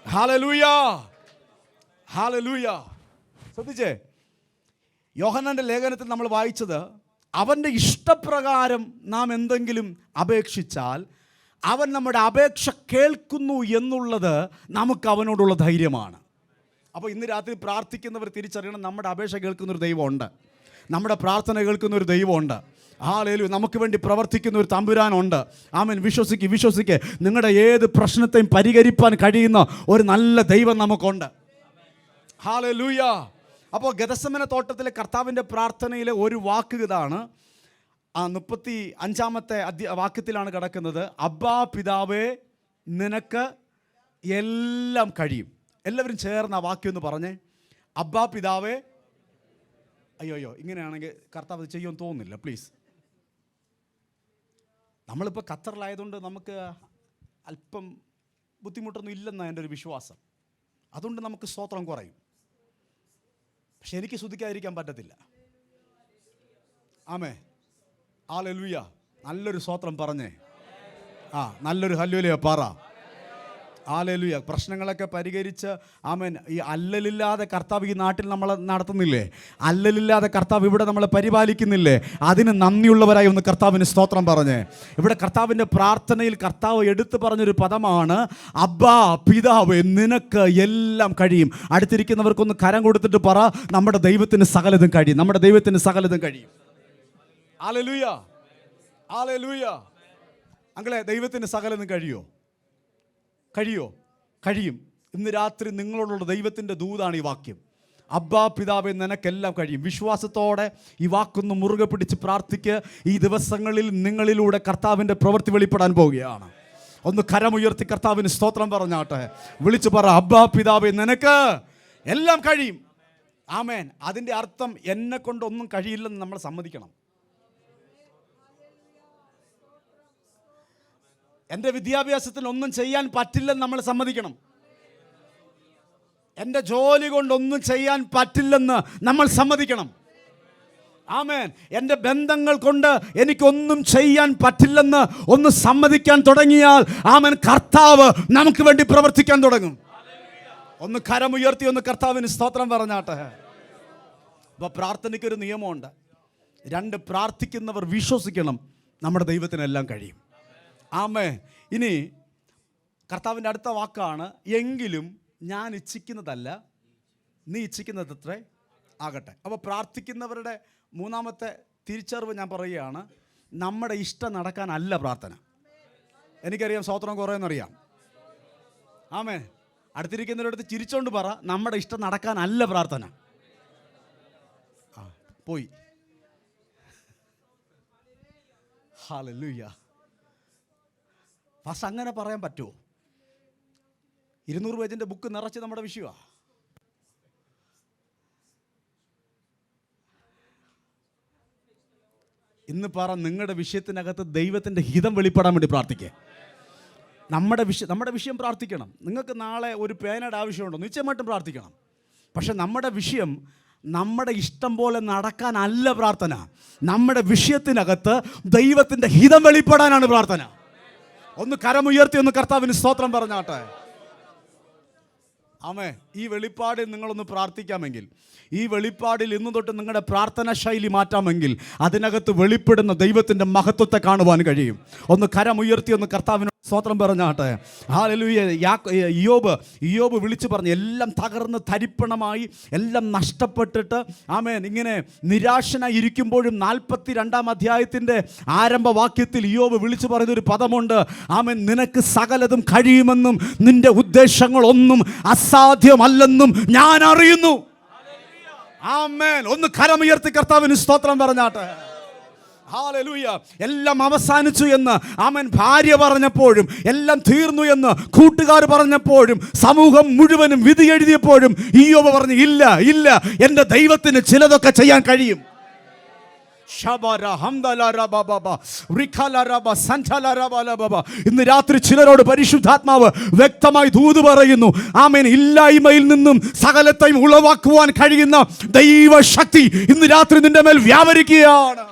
[SPEAKER 1] Hallelujah, hallelujah. ശ്രദ്ധിച്ചേ, യോഹന്നാന്റെ ലേഖനത്തിൽ നമ്മൾ വായിച്ചത്, അവൻ്റെ ഇഷ്ടപ്രകാരം നാം എന്തെങ്കിലും അപേക്ഷിച്ചാൽ അവൻ നമ്മുടെ അപേക്ഷ കേൾക്കുന്നു എന്നുള്ളത് നമുക്ക് അവനോടുള്ള ധൈര്യമാണ്. അപ്പോൾ ഇന്ന് രാത്രി പ്രാർത്ഥിക്കുന്നവർ തിരിച്ചറിയണം, നമ്മുടെ അപേക്ഷ കേൾക്കുന്നൊരു ദൈവമുണ്ട്, നമ്മുടെ പ്രാർത്ഥന കേൾക്കുന്നൊരു ദൈവമുണ്ട്. ഹല്ലേലൂയ. നമുക്ക് വേണ്ടി പ്രവർത്തിക്കുന്ന ഒരു തമ്പുരാനുണ്ട്. ആമേൻ. വിശ്വസിക്ക്. നിങ്ങളുടെ ഏത് പ്രശ്നത്തെയും പരിഹരിപ്പാൻ കഴിയുന്ന ഒരു നല്ല ദൈവം നമുക്കുണ്ട്. ഹല്ലേലൂയ. അപ്പോൾ ഗെത്സമനെ തോട്ടത്തിലെ കർത്താവിൻ്റെ പ്രാർത്ഥനയിലെ ഒരു വാക്ക് ഇതാണ്. 35-ാമത്തെ വാക്യത്തിലാണ് കിടക്കുന്നത്. അബ്ബാ പിതാവേ, നിനക്ക് എല്ലാം കഴിയും. എല്ലാവരും ചേർന്ന് ആ വാക്യം ഒന്ന് പറഞ്ഞേ. അബ്ബാ പിതാവേ. അയ്യോ, ഇങ്ങനെയാണെങ്കിൽ കർത്താവ് ചെയ്യുമെന്ന് തോന്നുന്നില്ല. പ്ലീസ്. നമ്മളിപ്പോൾ ഖത്തറിലായതുകൊണ്ട് നമുക്ക് അല്പം ബുദ്ധിമുട്ടൊന്നും ഇല്ലെന്നാണ് എൻ്റെ ഒരു വിശ്വാസം. അതുകൊണ്ട് നമുക്ക് സ്തോത്രം കുറയും. പക്ഷെ എനിക്ക് സ്തുതിക്കാതിരിക്കാൻ പറ്റത്തില്ല. ആമേ. ഹല്ലേലൂയ. നല്ലൊരു സ്തോത്രം പറഞ്ഞേ. നല്ലൊരു ഹല്ലേലൂയ പറ. ഹല്ലേലൂയ. പ്രശ്നങ്ങളൊക്കെ പരിഹരിച്ച് ആമേൻ. ഈ അല്ലലില്ലാതെ കർത്താവ് ഈ നാട്ടിൽ നമ്മളെ നടത്തുന്നില്ലേ? അല്ലലില്ലാതെ കർത്താവ് ഇവിടെ നമ്മളെ പരിപാലിക്കുന്നില്ലേ? അതിന് നന്ദിയുള്ളവരായി ഒന്ന് കർത്താവിന് സ്തോത്രം പറഞ്ഞേ. ഇവിടെ കർത്താവിൻ്റെ പ്രാർത്ഥനയിൽ കർത്താവ് എടുത്തു പറഞ്ഞൊരു പദമാണ് അബ്ബാ പിതാവേ, നിനക്ക് എല്ലാം കഴിയും. അടുത്തിരിക്കുന്നവർക്കൊന്ന് കരം കൊടുത്തിട്ട് പറ, നമ്മുടെ ദൈവത്തിന് സകലതും കഴിയും. നമ്മുടെ ദൈവത്തിന് സകലതും കഴിയും. Hallelujah, hallelujah. അങ്ങളെ, ദൈവത്തിന് സകലതും കഴിയും. ഇന്ന് രാത്രി നിങ്ങളോടുള്ള ദൈവത്തിൻ്റെ ദൂതാണ് ഈ വാക്യം. അബ്ബാ പിതാവേ, നിനക്കെല്ലാം കഴിയും. വിശ്വാസത്തോടെ ഈ വാക്കൊന്ന് മുറുകെ പിടിച്ച് പ്രാർത്ഥിക്ക്. ഈ ദിവസങ്ങളിൽ നിങ്ങളിലൂടെ കർത്താവിൻ്റെ പ്രവൃത്തി വെളിപ്പെടാൻ പോവുകയാണ്. ഒന്ന് കരമുയർത്തി കർത്താവിന് സ്തോത്രം പറഞ്ഞാട്ടെ. വിളിച്ചു പറ, അബ്ബാ പിതാവേ, നിനക്ക് എല്ലാം കഴിയും. ആമേൻ. അതിൻ്റെ അർത്ഥം എന്നെ കൊണ്ടൊന്നും കഴിയില്ലെന്ന് നമ്മൾ സമ്മതിക്കണം. എൻ്റെ വിദ്യാഭ്യാസത്തിൽ ഒന്നും ചെയ്യാൻ പറ്റില്ലെന്ന് നമ്മൾ സമ്മതിക്കണം. എൻ്റെ ജോലി കൊണ്ടൊന്നും ചെയ്യാൻ പറ്റില്ലെന്ന് നമ്മൾ സമ്മതിക്കണം. ആമേൻ. എൻ്റെ ബന്ധങ്ങൾ കൊണ്ട് എനിക്കൊന്നും ചെയ്യാൻ പറ്റില്ലെന്ന് ഒന്ന് സമ്മതിക്കാൻ തുടങ്ങിയാൽ ആമേൻ, കർത്താവ് നമുക്ക് വേണ്ടി പ്രവർത്തിക്കാൻ തുടങ്ങും. ഒന്ന് കരമുയർത്തി ഒന്ന് കർത്താവിന് സ്തോത്രം പറഞ്ഞാട്ടെ. അപ്പോൾ പ്രാർത്ഥനയ്ക്കൊരു നിയമമുണ്ട്. 2, പ്രാർത്ഥിക്കുന്നവർ വിശ്വസിക്കണം നമ്മുടെ ദൈവത്തിനെല്ലാം കഴിയും. ആമേ. ഇനി കർത്താവിൻ്റെ അടുത്ത വാക്കാണ്, എങ്കിലും ഞാൻ ഇച്ഛിക്കുന്നതല്ല നീ ഇച്ഛിക്കുന്നതത്രേ ആകട്ടെ. അപ്പോൾ പ്രാർത്ഥിക്കുന്നവരുടെ 3ാമത്തെ തിരിച്ചറിവ് ഞാൻ പറയുകയാണ്, നമ്മുടെ ഇഷ്ടം നടക്കാനല്ല പ്രാർത്ഥന. എനിക്കറിയാം സ്തോത്രം കുറേയെന്നറിയാം. ആമേ. അടുത്തിരിക്കുന്നവരടുത്ത് ചിരിച്ചോണ്ട് പറ, നമ്മുടെ ഇഷ്ടം നടക്കാനല്ല പ്രാർത്ഥന. പോയി. ഹല്ലേലൂയ. ഫസ്റ്റ് അങ്ങനെ പറയാൻ പറ്റുമോ? 200 പേജിൻ്റെ ബുക്ക് നിറച്ച് നമ്മുടെ വിഷയമാണ്. ഇന്ന് പറ, നിങ്ങളുടെ വിഷയത്തിനകത്ത് ദൈവത്തിൻ്റെ ഹിതം വെളിപ്പെടാൻ വേണ്ടി പ്രാർത്ഥിക്കുക. നമ്മുടെ വിഷയം പ്രാർത്ഥിക്കണം. നിങ്ങൾക്ക് നാളെ ഒരു പേനയുടെ ആവശ്യമുണ്ടോ? നിശ്ചയമായിട്ടും പ്രാർത്ഥിക്കണം. പക്ഷെ നമ്മുടെ വിഷയം നമ്മുടെ ഇഷ്ടം പോലെ നടക്കാനല്ല പ്രാർത്ഥന. നമ്മുടെ വിഷയത്തിനകത്ത് ദൈവത്തിൻ്റെ ഹിതം വെളിപ്പെടാനാണ് പ്രാർത്ഥന. ഒന്ന് കരമുയർത്തി ഒന്ന് കർത്താവിന് സ്തോത്രം പറഞ്ഞാട്ടെ. ആമേ. ഈ വെളിപ്പാടിൽ നിങ്ങളൊന്ന് പ്രാർത്ഥിക്കാമെങ്കിൽ, ഈ വെളിപ്പാടിൽ ഇന്ന് തൊട്ട് നിങ്ങളുടെ പ്രാർത്ഥന ശൈലി മാറ്റാമെങ്കിൽ അതിനകത്ത് വെളിപ്പെടുന്ന ദൈവത്തിൻ്റെ മഹത്വത്തെ കാണുവാൻ കഴിയും. ഒന്ന് കരമുയർത്തി ഒന്ന് കർത്താവിന് സ്തോത്രം പറഞ്ഞാട്ടെ. ഹല്ലേലൂയ. ഇയ്യോബ് വിളിച്ചു പറഞ്ഞു, എല്ലാം തകർന്ന് തരിപ്പണമായി, എല്ലാം നഷ്ടപ്പെട്ടിട്ട് ആമേൻ ഇങ്ങനെ നിരാശനായി ഇരിക്കുമ്പോഴും 42-ാം അധ്യായത്തിൻ്റെ ആരംഭവാക്യത്തിൽ ഇയ്യോബ് വിളിച്ചു പറയുന്നൊരു പദമുണ്ട്. ആമേൻ, നിനക്ക് സകലതും കഴിയുമെന്നും നിന്റെ ഉദ്ദേശങ്ങളൊന്നും അസാധ്യമല്ലെന്നും ഞാൻ അറിയുന്നു. ആമേൻ. ഒന്ന് കരമുയർത്തി കർത്താവിന് സ്തോത്രം പറഞ്ഞാട്ടെ. ഹല്ലേലൂയ. എല്ലാം അവസാനിച്ചു എന്ന് ആമേൻ ഭാര്യ പറഞ്ഞപ്പോഴും, എല്ലാം തീർന്നു എന്ന് കൂട്ടുകാർ പറഞ്ഞപ്പോഴും, സമൂഹം മുഴുവനും വിധി എഴുതിയപ്പോഴും ഇയ്യോബ് പറഞ്ഞു, ഇല്ല ഇല്ല, എൻ്റെ ദൈവത്തിന് ചിലതൊക്കെ ചെയ്യാൻ കഴിയും. ഇന്ന് രാത്രി ചിലരോട് പരിശുദ്ധാത്മാവ് വ്യക്തമായി ദൂത് പറയുന്നു. ആമേൻ. ഇല്ലായ്മയിൽ നിന്നും സകലത്തെയും ഉളവാക്കുവാൻ കഴിയുന്ന ദൈവശക്തി ഇന്ന് രാത്രി നിന്റെ മേൽ വ്യാപരിക്കുകയാണ്.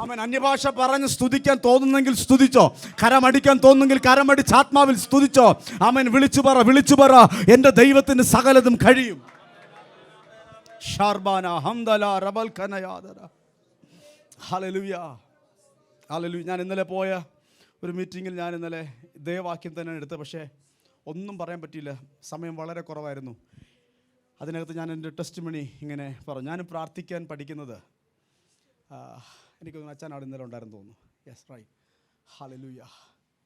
[SPEAKER 1] ആമേൻ. അന്യഭാഷ പറഞ്ഞ് സ്തുതിക്കാൻ തോന്നുന്നെങ്കിൽ സ്തുതിച്ചോ, കരമടിക്കാൻ തോന്നുന്നെങ്കിൽ കരമടിച്ച് ആത്മാവിൽ സ്തുതിച്ചോ. ആമേൻ. വിളിച്ചു പറ, എൻ്റെ ദൈവത്തിന് സകലതും കഴിയും. ഞാൻ ഇന്നലെ പോയ ഒരു മീറ്റിങ്ങിൽ ഞാൻ ഇന്നലെ ഇതേ വാക്യം തന്നെ എടുത്തത്. പക്ഷേ ഒന്നും പറയാൻ പറ്റിയില്ല, സമയം വളരെ കുറവായിരുന്നു. അതിനകത്ത് ഞാൻ എൻ്റെ ടെസ്റ്റിമണി ഇങ്ങനെ പറഞ്ഞു. ഞാൻ പ്രാർത്ഥിക്കാൻ പഠിക്കുന്നത്, എനിക്കൊന്ന് അച്ഛൻ അവിടെ ഇന്നലെ ഉണ്ടായിരുന്നു തോന്നുന്നു. Yes right. ഹല്ലേലൂയ.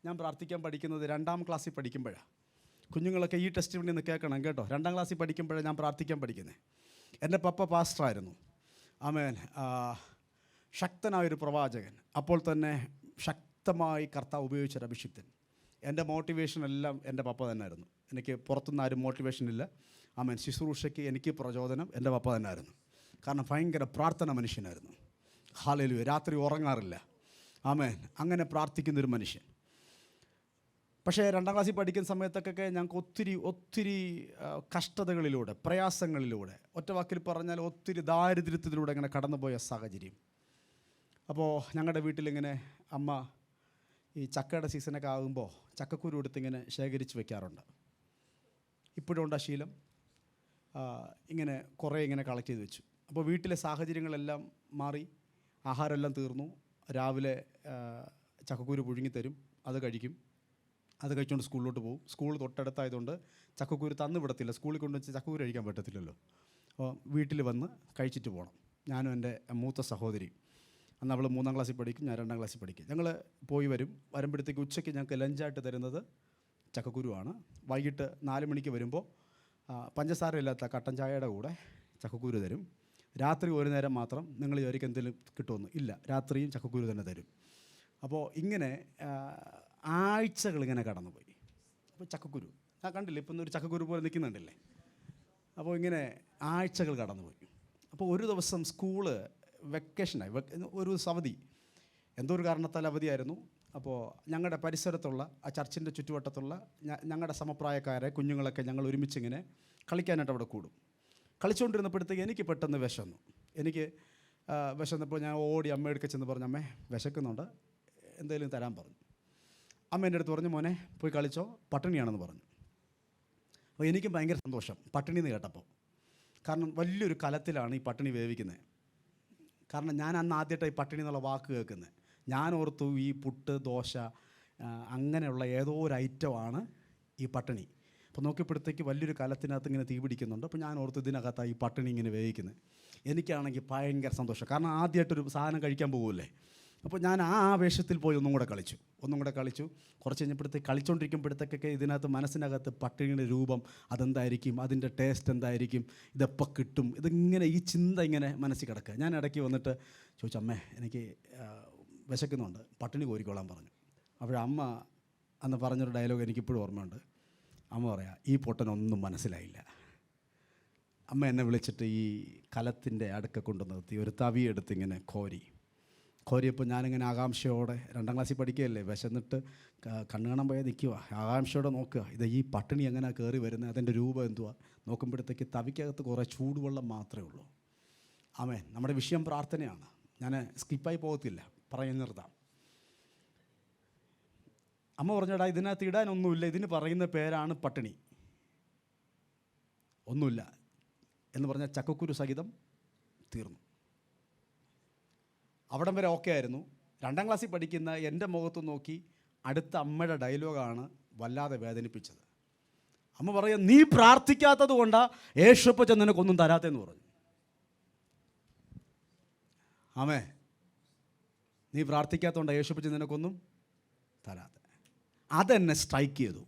[SPEAKER 1] ഞാൻ പ്രാർത്ഥിക്കാൻ പഠിക്കുന്നത് 2ാം ക്ലാസ്സിൽ പഠിക്കുമ്പോഴാണ്. കുഞ്ഞുങ്ങളൊക്കെ ഈ ടെസ്റ്റിമണി ഒന്ന് കേൾക്കണം കേട്ടോ. 2ാം ക്ലാസ്സിൽ പഠിക്കുമ്പോഴാണ് ഞാൻ പ്രാർത്ഥിക്കാൻ പഠിക്കുന്നത്. എൻ്റെ പപ്പ പാസ്റ്ററായിരുന്നു. ആമേൻ. ശക്തനായൊരു പ്രവാചകൻ, അപ്പോൾ തന്നെ ശക്തമായി കർത്താവ് ഉപയോഗിച്ചൊരു അഭിഷിക്തൻ. എൻ്റെ മോട്ടിവേഷൻ എല്ലാം എൻ്റെ പപ്പ തന്നെയായിരുന്നു. എനിക്ക് പുറത്തുനിന്ന് ആരും മോട്ടിവേഷൻ ഇല്ല. ആമേൻ. ശുശ്രൂഷയ്ക്ക് എനിക്ക് പ്രചോദനം എൻ്റെ പപ്പ തന്നെയായിരുന്നു. കാരണം ഭയങ്കര പ്രാർത്ഥന മനുഷ്യനായിരുന്നു. ഹല്ലേലൂയ. രാത്രി ഉറങ്ങാറില്ല. ആമേൻ. അങ്ങനെ പ്രാർത്ഥിക്കുന്നൊരു മനുഷ്യൻ. പക്ഷേ 2ാം ക്ലാസ്സിൽ പഠിക്കുന്ന സമയത്തൊക്കെ ഞങ്ങൾക്ക് ഒത്തിരി കഷ്ടതകളിലൂടെ, പ്രയാസങ്ങളിലൂടെ, ഒറ്റ വാക്കിൽ പറഞ്ഞാൽ ഒത്തിരി ദാരിദ്ര്യത്തിലൂടെ ഇങ്ങനെ കടന്നുപോയ സാഹചര്യം. അപ്പോൾ ഞങ്ങളുടെ വീട്ടിലിങ്ങനെ അമ്മ ഈ ചക്കയുടെ സീസണൊക്കെ ആകുമ്പോൾ ചക്കക്കുരു എടുത്തിങ്ങനെ ശേഖരിച്ച് വെക്കാറുണ്ട്. ഇപ്പോഴും ഉണ്ട് ആ ശീലം. ഇങ്ങനെ കുറേ ഇങ്ങനെ കളക്ട് ചെയ്ത് വെച്ചു. അപ്പോൾ വീട്ടിലെ സാഹചര്യങ്ങളെല്ലാം മാറി, ആഹാരമെല്ലാം തീർന്നു. രാവിലെ ചക്കക്കുരു പുഴുങ്ങിത്തരും, അത് കഴിക്കും. അത് കഴിച്ചുകൊണ്ട് സ്കൂളിലോട്ട് പോകും. സ്കൂൾ തൊട്ടടുത്തായതുകൊണ്ട് ചക്കക്കുരു തന്നു വിടത്തില്ല. സ്കൂളിൽ കൊണ്ടുവച്ച് ചക്കക്കുരു കഴിക്കാൻ പറ്റത്തില്ലല്ലോ. അപ്പോൾ വീട്ടിൽ വന്ന് കഴിച്ചിട്ട് പോകണം. ഞാനും എൻ്റെ മൂത്ത സഹോദരി, അന്ന് അവൾ 3ാം ക്ലാസ്സിൽ പഠിക്കും, ഞാൻ 2ാം ക്ലാസ്സിൽ പഠിക്കും. ഞങ്ങൾ പോയി വരുമ്പോഴത്തേക്ക് ഉച്ചയ്ക്ക് ഞങ്ങൾക്ക് ലഞ്ചായിട്ട് തരുന്നത് ചക്കക്കുരുവാണ്. വൈകിട്ട് 4 മണിക്ക് വരുമ്പോൾ പഞ്ചസാര ഇല്ലാത്ത കട്ടൻ ചായയുടെ കൂടെ ചക്കക്കുരു തരും. രാത്രി ഒരു നേരം മാത്രം നിങ്ങൾ വിചാരിക്കും എന്തെങ്കിലും കിട്ടുമെന്ന്. ഇല്ല, രാത്രിയും ചക്കക്കുരു തന്നെ തരും. അപ്പോൾ ഇങ്ങനെ ആഴ്ചകൾ ഇങ്ങനെ കടന്നുപോയി. അപ്പോൾ ചക്കക്കുരു ഞാൻ കണ്ടില്ലേ, ഇപ്പം ഒരു ചക്കക്കുരു പോലെ നിൽക്കുന്നുണ്ടല്ലേ. അപ്പോൾ ഇങ്ങനെ ആഴ്ചകൾ കടന്നുപോയി. അപ്പോൾ ഒരു ദിവസം സ്കൂള് വെക്കേഷനായി, ഒരു അവധി, എന്തോ ഒരു കാരണത്താൽ അവധിയായിരുന്നു. അപ്പോൾ ഞങ്ങളുടെ പരിസരത്തുള്ള ആ ചർച്ചിൻ്റെ ചുറ്റുവട്ടത്തുള്ള ഞങ്ങളുടെ സമപ്രായക്കാരെ കുഞ്ഞുങ്ങളൊക്കെ ഞങ്ങൾ ഒരുമിച്ചിങ്ങനെ കളിക്കാനായിട്ട് അവിടെ കൂടും. കളിച്ചുകൊണ്ടിരുന്നപ്പോഴത്തേക്ക് എനിക്ക് പെട്ടെന്ന് വിശന്നു. വിശന്നപ്പോൾ ഞാൻ ഓടി അമ്മയെടുക്ക ചെന്ന് പറഞ്ഞു, അമ്മേ വിശക്കുന്നുണ്ട്, എന്തെങ്കിലും തരാൻ പറഞ്ഞു. അമ്മ എൻ്റെ അടുത്ത് പറഞ്ഞു, മോനെ പോയി കളിച്ചോ, പട്ടിണിയാണെന്ന് പറഞ്ഞു. അപ്പോൾ എനിക്കും ഭയങ്കര സന്തോഷം പട്ടിണി എന്ന് കേട്ടപ്പോൾ. കാരണം വലിയൊരു കലത്തിലാണ് ഈ പട്ടിണി വേവിക്കുന്നത്. കാരണം ഞാൻ അന്ന് ആദ്യമായിട്ട് ഈ പട്ടിണി എന്നുള്ള വാക്ക് കേൾക്കുന്നത്. ഞാൻ ഓർത്തു ഈ പുട്ട്, ദോശ അങ്ങനെയുള്ള ഏതോ ഒരു ഐറ്റമാണ് ഈ പട്ടിണി. അപ്പോൾ നോക്കിയപ്പോഴത്തേക്ക് വലിയൊരു കലത്തിനകത്ത് ഇങ്ങനെ തീ പിടിക്കുന്നുണ്ട്. അപ്പോൾ ഞാൻ ഓർത്ത് ഇതിനകത്താണ് ഈ പട്ടിണി ഇങ്ങനെ വേവിക്കുന്നത്. എനിക്കാണെങ്കിൽ ഭയങ്കര സന്തോഷം, കാരണം ആദ്യമായിട്ടൊരു സാധനം കഴിക്കാൻ പോകുമല്ലേ. അപ്പോൾ ഞാൻ ആ ആവേശത്തിൽ പോയി ഒന്നും കൂടെ കളിച്ചു. കുറച്ച് കഴിഞ്ഞപ്പോഴത്തേക്ക് കളിച്ചുകൊണ്ടിരിക്കുമ്പോഴത്തേക്കൊക്കെ ഇതിനകത്ത് മനസ്സിനകത്ത് പട്ടിണിയുടെ രൂപം അതെന്തായിരിക്കും, അതിൻ്റെ ടേസ്റ്റ് എന്തായിരിക്കും, ഇതെപ്പോൾ കിട്ടും, ഇതിങ്ങനെ ഈ ചിന്ത ഇങ്ങനെ മനസ്സിൽ കിടക്കുക. ഞാൻ ഇടയ്ക്ക് വന്നിട്ട് ചോദിച്ചു, അമ്മേ എനിക്ക് വിശക്കുന്നുണ്ട്, പട്ടിണി കോരിക്കോളാൻ പറഞ്ഞു. അപ്പോഴമ്മ അന്ന് പറഞ്ഞൊരു ഡയലോഗ് എനിക്കിപ്പോഴും ഓർമ്മയുണ്ട്. അമ്മ പറയാം, ഈ പൊട്ടനൊന്നും മനസ്സിലായില്ല. അമ്മ എന്നെ വിളിച്ചിട്ട് ഈ കലത്തിൻ്റെ അടുക്ക കൊണ്ട് നിർത്തി ഒരു തവിയെടുത്ത് ഇങ്ങനെ കോരി കോരിയപ്പോൾ ഞാനിങ്ങനെ ആകാംക്ഷയോടെ 2ാം ക്ലാസ്സിൽ പഠിക്കുകയല്ലേ, വിശന്നിട്ട് കണ്ണ് കാണാൻ പോയാൽ നിൽക്കുക, ആകാംക്ഷയോടെ നോക്കുക ഇത് ഈ പട്ടിണി എങ്ങനെയാണ് കയറി വരുന്നത്, അതിൻ്റെ രൂപം എന്തുവാ. നോക്കുമ്പോഴത്തേക്ക് തവിക്കകത്ത് കുറേ ചൂടുവെള്ളം മാത്രമേ ഉള്ളൂ. ആമേൻ. നമ്മുടെ വിഷയം പ്രാർത്ഥനയാണ്. ഞാൻ സ്കിപ്പായി പോകത്തില്ല, പറഞ്ഞു നിർത്താം. അമ്മ പറഞ്ഞടാ ഇതിനകത്ത് ഇടാനൊന്നുമില്ല, ഇതിന് പറയുന്ന പേരാണ് പട്ടിണി, ഒന്നുമില്ല എന്ന് പറഞ്ഞാൽ ചക്കക്കുരു സഹിതം തീർന്നു. അവിടം വരെ ഓക്കെ ആയിരുന്നു. 2ാം ക്ലാസ്സിൽ പഠിക്കുന്ന എൻ്റെ മുഖത്ത് നോക്കി അടുത്ത അമ്മയുടെ ഡയലോഗാണ് വല്ലാതെ വേദനിപ്പിച്ചത്. അമ്മ പറയുക, നീ പ്രാർത്ഥിക്കാത്തത് കൊണ്ടാണ് യേശുപ്പച്ചൻ നിനക്കൊന്നും തരാത്തെന്ന് പറഞ്ഞു. ആമേ, നീ പ്രാർത്ഥിക്കാത്തതുകൊണ്ടാണ് യേശുപ്പച്ചൻ നിനക്കൊന്നും തരാതെ. അതെന്നെ സ്ട്രൈക്ക് ചെയ്തു,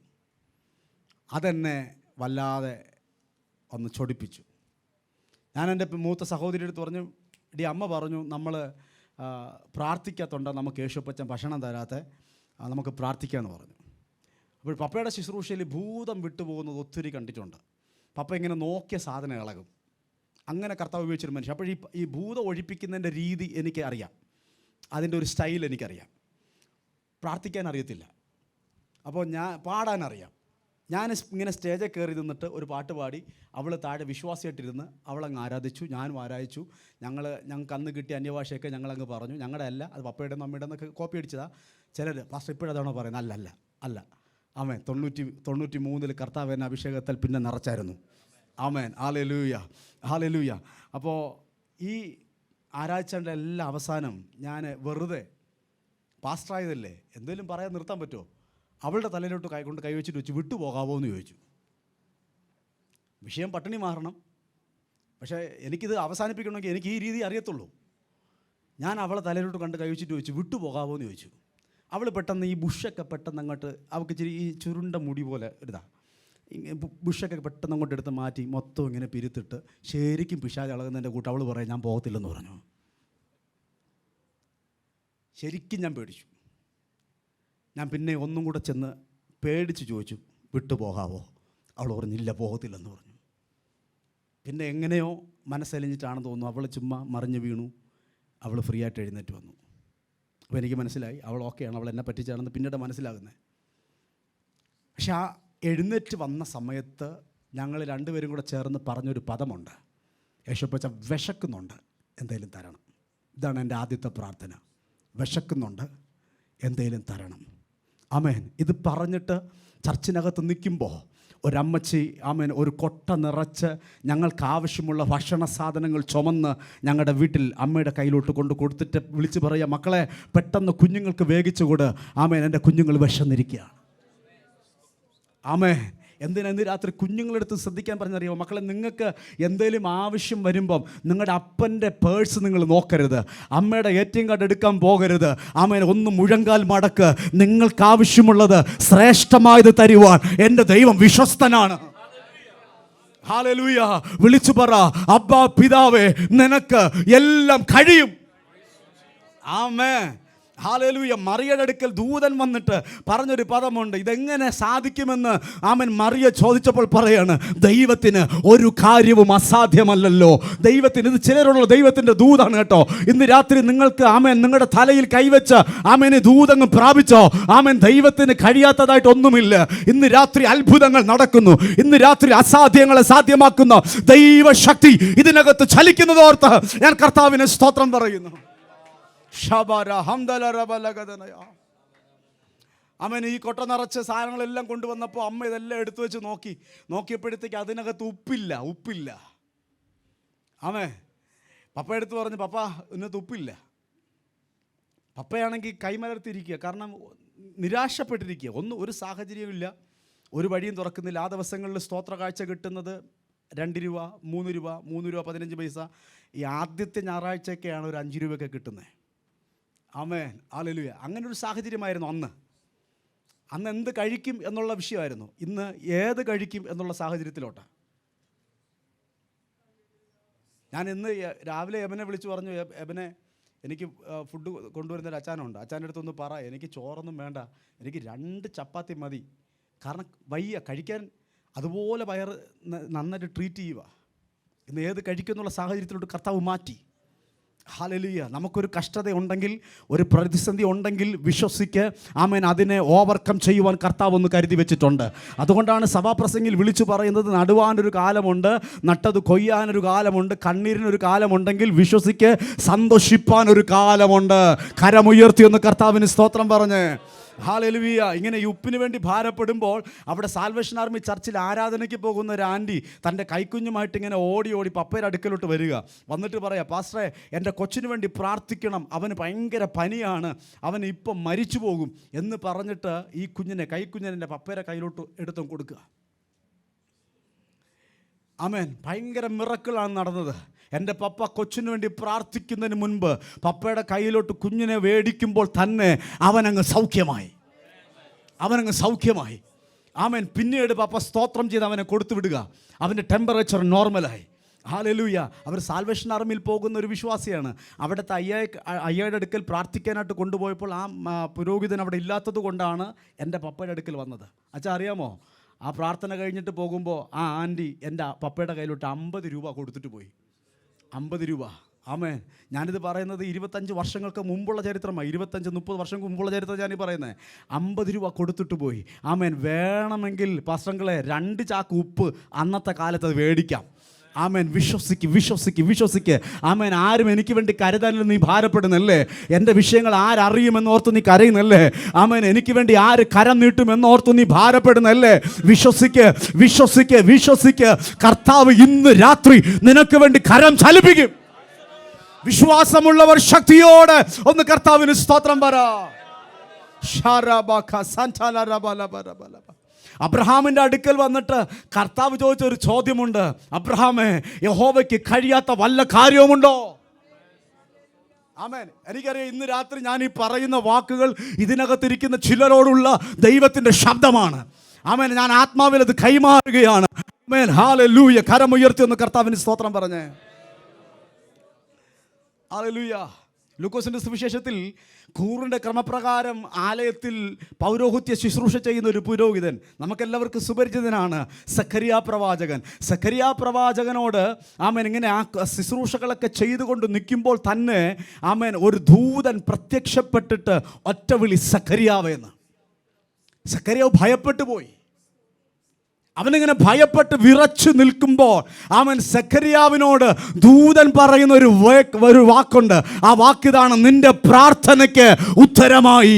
[SPEAKER 1] അതെന്നെ വല്ലാതെ ഒന്ന് ചൊടിപ്പിച്ചു. ഞാൻ എൻ്റെ മൂത്ത സഹോദരിയുടെ അടുത്ത് പറഞ്ഞു, ഇടി അമ്മ പറഞ്ഞു നമ്മൾ പ്രാർത്ഥിക്കാത്തതുകൊണ്ടാണ് നമുക്ക് യേശുപ്പച്ചൻ ഭക്ഷണം തരാതെ, നമുക്ക് പ്രാർത്ഥിക്കാമെന്ന് പറഞ്ഞു. അപ്പോൾ പപ്പയുടെ ശുശ്രൂഷയിൽ ഭൂതം വിട്ടുപോകുന്നത് ഒത്തിരി കണ്ടിട്ടുണ്ട്. പപ്പ ഇങ്ങനെ നോക്കിയ സാധനം ഇളകും, അങ്ങനെ കർത്താവ് ഉപയോഗിച്ചൊരു മനുഷ്യൻ. അപ്പോൾ ഈ ഭൂതം ഒഴിപ്പിക്കുന്നതിൻ്റെ രീതി എനിക്ക് അറിയാം, അതിൻ്റെ ഒരു സ്റ്റൈൽ എനിക്കറിയാം. പ്രാർത്ഥിക്കാൻ അറിയത്തില്ല, അപ്പോൾ ഞാൻ പാടാനറിയാം. ഞാൻ ഇങ്ങനെ സ്റ്റേജിൽ കയറി നിന്നിട്ട് ഒരു പാട്ട് പാടി, അവൾ താഴെ വിശ്വാസിയായിട്ടിരുന്ന് അവളങ്ങ് ആരാധിച്ചു, ഞാനും ആരാധിച്ചു. ഞങ്ങൾക്ക് അന്ന് കിട്ടിയ അന്യഭാഷയൊക്കെ ഞങ്ങളങ്ങ് പറഞ്ഞു. ഞങ്ങളുടെ അല്ല, അത് പപ്പയുടെ മമ്മിയുടെ എന്നൊക്കെ കോപ്പി അടിച്ചതാണ്. ചിലർ പാസ്റ്റർ ഇപ്പോഴതാണോ പറയുന്നത്? അല്ല. ആമേൻ. 93 കർത്താവ് എന്നെ അഭിഷേകത്തിൽ പിന്നെ നിറച്ചായിരുന്നു. ആമേൻ. ഹല്ലേലൂയ. അപ്പോൾ ഈ ആരാധിച്ചതിൻ്റെ എല്ലാ അവസാനം ഞാൻ വെറുതെ പാസ്റ്ററായതല്ലേ, എന്തെങ്കിലും പറയാൻ നിർത്താൻ പറ്റുമോ, അവളുടെ തലയിലോട്ട് കൈവച്ചിട്ട് വെച്ച് വിട്ടുപോകാമോ എന്ന് ചോദിച്ചു. വിഷയം പട്ടിണി മാറണം, പക്ഷേ എനിക്കിത് അവസാനിപ്പിക്കണമെങ്കിൽ എനിക്ക് ഈ രീതി അറിയത്തുള്ളൂ. ഞാൻ അവളെ തലയിലോട്ട് കൈവച്ചിട്ട് വെച്ച് വിട്ടുപോകാമോ എന്ന് ചോദിച്ചു. അവൾ പെട്ടെന്ന് ഈ ബുഷൊക്കെ പെട്ടെന്ന് അങ്ങോട്ട്, അവൾക്ക് ഇച്ചിരി ഈ ചുരുണ്ട മുടി പോലെ ബുഷൊക്കെ പെട്ടെന്ന് അങ്ങോട്ട് എടുത്ത് മാറ്റി മൊത്തം ഇങ്ങനെ പിരുത്തിട്ട് ശരിക്കും പിശാച് ഇളകുന്നതിൻ്റെ കൂട്ട് അവൾ പറയാം, ഞാൻ പോകത്തില്ലെന്ന് പറഞ്ഞു. ശരിക്കും ഞാൻ പേടിച്ചു. ഞാൻ പിന്നെ ഒന്നും കൂടെ ചെന്ന് പേടിച്ച് ചോദിച്ചു, വിട്ടുപോകാവോ? അവൾ പറഞ്ഞില്ല, പോകത്തില്ലെന്ന് പറഞ്ഞു. പിന്നെ എങ്ങനെയോ മനസ്സലിഞ്ഞിട്ടാണെന്ന് തോന്നുന്നു, അവൾ ചുമ്മാ മറിഞ്ഞു വീണു, അവൾ ഫ്രീ ആയിട്ട് എഴുന്നേറ്റ് വന്നു. അപ്പോൾ എനിക്ക് മനസ്സിലായി അവൾ ഓക്കെയാണ്, അവൾ എന്നെ പറ്റിച്ചാണെന്ന് പിന്നീട് മനസ്സിലാകുന്നത്. പക്ഷെ ആ എഴുന്നേറ്റ് വന്ന സമയത്ത് ഞങ്ങൾ 2 പേരും കൂടെ ചേർന്ന് പറഞ്ഞൊരു പദമുണ്ട്, യേശുപ്പച്ച വിശക്കുന്നുണ്ട്, എന്തെങ്കിലും തരണം. ഇതാണ് എൻ്റെ ആദ്യത്തെ പ്രാർത്ഥന, വിശക്കുന്നുണ്ട്, എന്തെങ്കിലും തരണം. ആമേൻ. ഇത് പറഞ്ഞിട്ട് ചർച്ചിനകത്ത് നിൽക്കുമ്പോൾ ഒരമ്മച്ചി ആമേൻ ഒരു കൊട്ട നിറച്ച് ഞങ്ങൾക്ക് ആവശ്യമുള്ള ഭക്ഷണ സാധനങ്ങൾ ചുമന്ന് ഞങ്ങളുടെ വീട്ടിൽ അമ്മയുടെ കയ്യിലോട്ട് കൊടുത്തിട്ട് വിളിച്ച് പറയുക, മക്കളെ പെട്ടെന്ന് കുഞ്ഞുങ്ങൾക്ക് വേഗിച്ചു കൊട്, ആമേൻ, എൻ്റെ കുഞ്ഞുങ്ങൾ വിശന്നിരിക്കുകയാണ്. ആമേൻ. എന്തിനാ ഇന്ന് രാത്രി കുഞ്ഞുങ്ങളെടുത്ത് ശ്രദ്ധിക്കാൻ പറഞ്ഞറിയോ, മക്കളെ നിങ്ങൾക്ക് എന്തെങ്കിലും ആവശ്യം വരുമ്പം നിങ്ങളുടെ അപ്പൻ്റെ പേഴ്സ് നിങ്ങൾ നോക്കരുത്, അമ്മയുടെ ATM കാർഡ് എടുക്കാൻ പോകരുത്. ആമേൻ. ഒന്ന് മുഴങ്കാൽ മടക്ക്, നിങ്ങൾക്ക് ആവശ്യമുള്ളത് ശ്രേഷ്ഠമായത് തരുവാൻ എൻ്റെ ദൈവം വിശ്വസ്തനാണ്. ഹല്ലേലൂയ. വിളിച്ചു പറ, അബ്ബാ പിതാവേ, നിനക്ക് എല്ലാം കഴിയും. ആമേൻ. ഹല്ലേലൂയ. മറിയയുടെ അടുക്കൽ ദൂതൻ വന്നിട്ട് പറഞ്ഞൊരു പദമുണ്ട്, ഇതെങ്ങനെ സാധിക്കുമെന്ന് ആമൻ മറിയ ചോദിച്ചപ്പോൾ പറയാണ്, ദൈവത്തിന് ഒരു കാര്യവും അസാധ്യമല്ലല്ലോ. ദൈവത്തിന്, ഇത് ചിലരുള്ള ദൈവത്തിൻ്റെ ദൂതാണ് കേട്ടോ. ഇന്ന് രാത്രി നിങ്ങൾക്ക് ആമൻ നിങ്ങളുടെ തലയിൽ കൈവച്ച് ആമനെ ദൂതങ്ങ് പ്രാപിച്ചോ. ആമൻ. ദൈവത്തിന് കഴിയാത്തതായിട്ട് ഒന്നുമില്ല. ഇന്ന് രാത്രി അത്ഭുതങ്ങൾ നടക്കുന്നു. ഇന്ന് രാത്രി അസാധ്യങ്ങളെ സാധ്യമാക്കുന്ന ദൈവശക്തി ഇതിനകത്ത് ചലിക്കുന്നതോർത്ത് ഞാൻ കർത്താവിന് സ്തോത്രം പറയുന്നു. അമ്മൻ ഈ കൊട്ട നിറച്ച സാധനങ്ങളെല്ലാം കൊണ്ടുവന്നപ്പോൾ അമ്മ ഇതെല്ലാം എടുത്തു വെച്ച് നോക്കിയപ്പോഴത്തേക്ക് അതിനകത്ത് ഉപ്പില്ല. അമ്മേ പപ്പ എടുത്ത് പറഞ്ഞു, പപ്പ ഇന്നത്തെ ഉപ്പില്ല. പപ്പയാണെങ്കിൽ കൈമലർത്തിയിരിക്കുക, കാരണം നിരാശപ്പെട്ടിരിക്കുക. ഒരു സാഹചര്യമില്ല, ഒരു വഴിയും തുറക്കുന്നില്ല. ആ ദിവസങ്ങളിൽ സ്തോത്ര കാഴ്ച കിട്ടുന്നത് 2 രൂപ, 3 രൂപ, 3 രൂപ 15 പൈസ. ഈ ആദ്യത്തെ ഞായറാഴ്ചയൊക്കെയാണ് ഒരു 5 രൂപയൊക്കെ കിട്ടുന്നത്. ആമേൻ. ഹല്ലേലൂയ. അങ്ങനെ ഒരു സാഹചര്യമായിരുന്നു അന്ന് എന്ത് കഴിക്കും എന്നുള്ള വിഷയമായിരുന്നു. ഇന്ന് ഏത് കഴിക്കും എന്നുള്ള സാഹചര്യത്തിലോട്ടാണ്. ഞാൻ ഇന്ന് രാവിലെ എബനെ വിളിച്ചു പറഞ്ഞു, എബനെ എനിക്ക് ഫുഡ് കൊണ്ടുവരുന്നൊരു അച്ചാനുണ്ട്, അച്ചാൻ്റെ അടുത്തൊന്ന് പറ, എനിക്ക് ചോറൊന്നും വേണ്ട, എനിക്ക് 2 ചപ്പാത്തി മതി, കാരണം വയ്യ കഴിക്കാൻ. അതുപോലെ വയറ് നന്നായിട്ട് ട്രീറ്റ് ചെയ്യുക. ഇന്ന് ഏത് കഴിക്കുന്നുള്ള സാഹചര്യത്തിലോട്ട് കർത്താവ് മാറ്റി. ഹല്ലേലൂയ. നമുക്കൊരു കഷ്ടത ഉണ്ടെങ്കിൽ, ഒരു പ്രതിസന്ധി ഉണ്ടെങ്കിൽ വിശ്വസിക്ക്, ആമേൻ, അതിനെ ഓവർകം ചെയ്യുവാൻ കർത്താവ് ഒന്ന് കരുതി വെച്ചിട്ടുണ്ട്. അതുകൊണ്ടാണ് സഭാപ്രസംഗിൽ വിളിച്ചു പറയുന്നത്, നടുവാനൊരു കാലമുണ്ട്, നട്ടത് കൊയ്യാനൊരു കാലമുണ്ട്, കണ്ണീരിനൊരു കാലമുണ്ടെങ്കിൽ വിശ്വസിക്ക്, സന്തോഷിപ്പാനൊരു കാലമുണ്ട്. കരമുയർത്തി ഒന്ന് കർത്താവിന് സ്തോത്രം പറഞ്ഞ്. ഹല്ലേലൂയ. ഇങ്ങനെ ഈ ഉപ്പിന് വേണ്ടി ഭാരപ്പെടുമ്പോൾ അവിടെ സാൽവേഷൻ ആർമി ചർച്ചിൽ ആരാധനയ്ക്ക് പോകുന്ന ഒരു ആൻറ്റി തൻ്റെ കൈക്കുഞ്ഞുമായിട്ട് ഇങ്ങനെ ഓടി ഓടി പപ്പയുടെ അടുക്കലോട്ട് വരിക. വന്നിട്ട് പറയാം, പാസ്റ്ററെ, എൻ്റെ കൊച്ചിന് വേണ്ടി പ്രാർത്ഥിക്കണം, അവന് ഭയങ്കര പനിയാണ്, അവൻ ഇപ്പം മരിച്ചു പോകും എന്ന് പറഞ്ഞിട്ട് ഈ കുഞ്ഞിനെ, കൈക്കുഞ്ഞിനെ പപ്പയുടെ കയ്യിലോട്ട് എടുത്തും കൊടുക്കുക. ആമേൻ. ഭയങ്കര മിറക്കിളാണ് നടന്നത്. എൻ്റെ പപ്പ കൊച്ചിന് വേണ്ടി പ്രാർത്ഥിക്കുന്നതിന് മുൻപ് പപ്പയുടെ കയ്യിലോട്ട് കുഞ്ഞിനെ വേടിക്കുമ്പോൾ തന്നെ അവനങ്ങ് സൗഖ്യമായി. ആമേൻ. പിന്നീട് പപ്പ സ്തോത്രം ചെയ്ത് അവനെ കൊടുത്തു വിടുക. അവൻ്റെ ടെമ്പറേച്ചർ നോർമലായി. ഹല്ലേലൂയ. അവർ സാൽവേഷൻ ആർമിയിൽ പോകുന്ന ഒരു വിശ്വാസിയാണ്. അവിടുത്തെ അയ്യയുടെ അടുക്കൽ പ്രാർത്ഥിക്കാനായിട്ട് കൊണ്ടുപോയപ്പോൾ ആ പുരോഹിതൻ അവിടെ ഇല്ലാത്തത് കൊണ്ടാണ് എൻ്റെ പപ്പയുടെ അടുക്കൽ വന്നത്. അച്ഛാ, അറിയാമോ, ആ പ്രാർത്ഥന കഴിഞ്ഞിട്ട് പോകുമ്പോൾ ആ ആൻറ്റി എൻ്റെ പപ്പയുടെ കയ്യിലോട്ട് 50 രൂപ കൊടുത്തിട്ട് പോയി. 50 രൂപ. ആമേൻ. ഞാനിത് പറയുന്നത് 25 വർഷങ്ങൾക്ക് മുമ്പുള്ള ചരിത്രമാണ്. 25-30 വർഷം മുമ്പുള്ള ചരിത്രം ഞാനീ പറയുന്നത്. 50 രൂപ കൊടുത്തിട്ട് പോയി. ആമേൻ. വേണമെങ്കിൽ പാസ്റ്റങ്ങളെ 2 ചാക്ക് ഉപ്പ് അന്നത്തെ കാലത്ത് അത് മേടിക്കാം. ആമേൻ. വിശ്വസിക്ക്. ആമേൻ. ആരും എനിക്ക് വേണ്ടി കരുതാനും നീ ഭാരപ്പെടുന്നല്ലേ? എൻ്റെ വിഷയങ്ങൾ ആരറിയുമെന്ന് ഓർത്ത് നീ കരയുന്നല്ലേ? ആമേൻ. എനിക്ക് വേണ്ടി ആര് കരം നീട്ടുമെന്ന് ഓർത്ത് നീ ഭാരപ്പെടുന്നല്ലേ? വിശ്വസിക്ക്. കർത്താവ് ഇന്ന് രാത്രി നിനക്ക് വേണ്ടി കരം ചലിപ്പിക്കും. വിശ്വാസമുള്ളവർ ശക്തിയോടെ ഒന്ന് കർത്താവിന് സ്തോത്രം പറ. അബ്രഹാമിൻ്റെ അടുക്കൽ വന്നിട്ട് കർത്താവ് ചോദിച്ചൊരു ചോദ്യമുണ്ട്. അബ്രഹാമേ, യഹോവയ്ക്ക് കഴിയാത്ത വല്ല കാര്യവുമുണ്ടോ? ആമേൻ. എനിക്കറിയാം, ഇന്ന് രാത്രി ഞാൻ ഈ പറയുന്ന വാക്കുകൾ ഇതിനകത്തിരിക്കുന്ന ചിലരോടുള്ള ദൈവത്തിൻ്റെ ശബ്ദമാണ്. ആമേൻ. ഞാൻ ആത്മാവിൽ അത് കൈമാറുകയാണ്. ആമേൻ. ഹല്ലേലൂയ. കരമുയർത്തി ഒന്ന് കർത്താവിന് സ്തോത്രം പറഞ്ഞേ. ഹല്ലേലൂയ. ലൂക്കോസിൻ്റെ സുവിശേഷത്തിൽ കൂറിൻ്റെ ക്രമപ്രകാരം ആലയത്തിൽ പൗരോഹിത്യ ശുശ്രൂഷ ചെയ്യുന്ന ഒരു പുരോഹിതൻ നമുക്കെല്ലാവർക്കും സുപരിചിതനാണ്, സഖരിയാ പ്രവാചകൻ. സഖരിയാ പ്രവാചകനോട് ആമേൻ ഇങ്ങനെ ആ ശുശ്രൂഷകളൊക്കെ ചെയ്തുകൊണ്ട് നിൽക്കുമ്പോൾ തന്നെ ആമേൻ ഒരു ദൂതൻ പ്രത്യക്ഷപ്പെട്ടിട്ട് ഒറ്റ വിളി, സഖരിയാവെന്ന്. സഖരിയാവ് ഭയപ്പെട്ടു പോയി. അവനിങ്ങനെ ഭയപ്പെട്ട് വിറച്ചു നിൽക്കുമ്പോൾ അവൻ സഖരിയാവിനോട് ദൂതൻ പറയുന്ന ഒരു വാക്കുണ്ട്. ആ വാക്കിതാണ്, നിന്റെ പ്രാർത്ഥനയ്ക്ക് ഉത്തരമായി.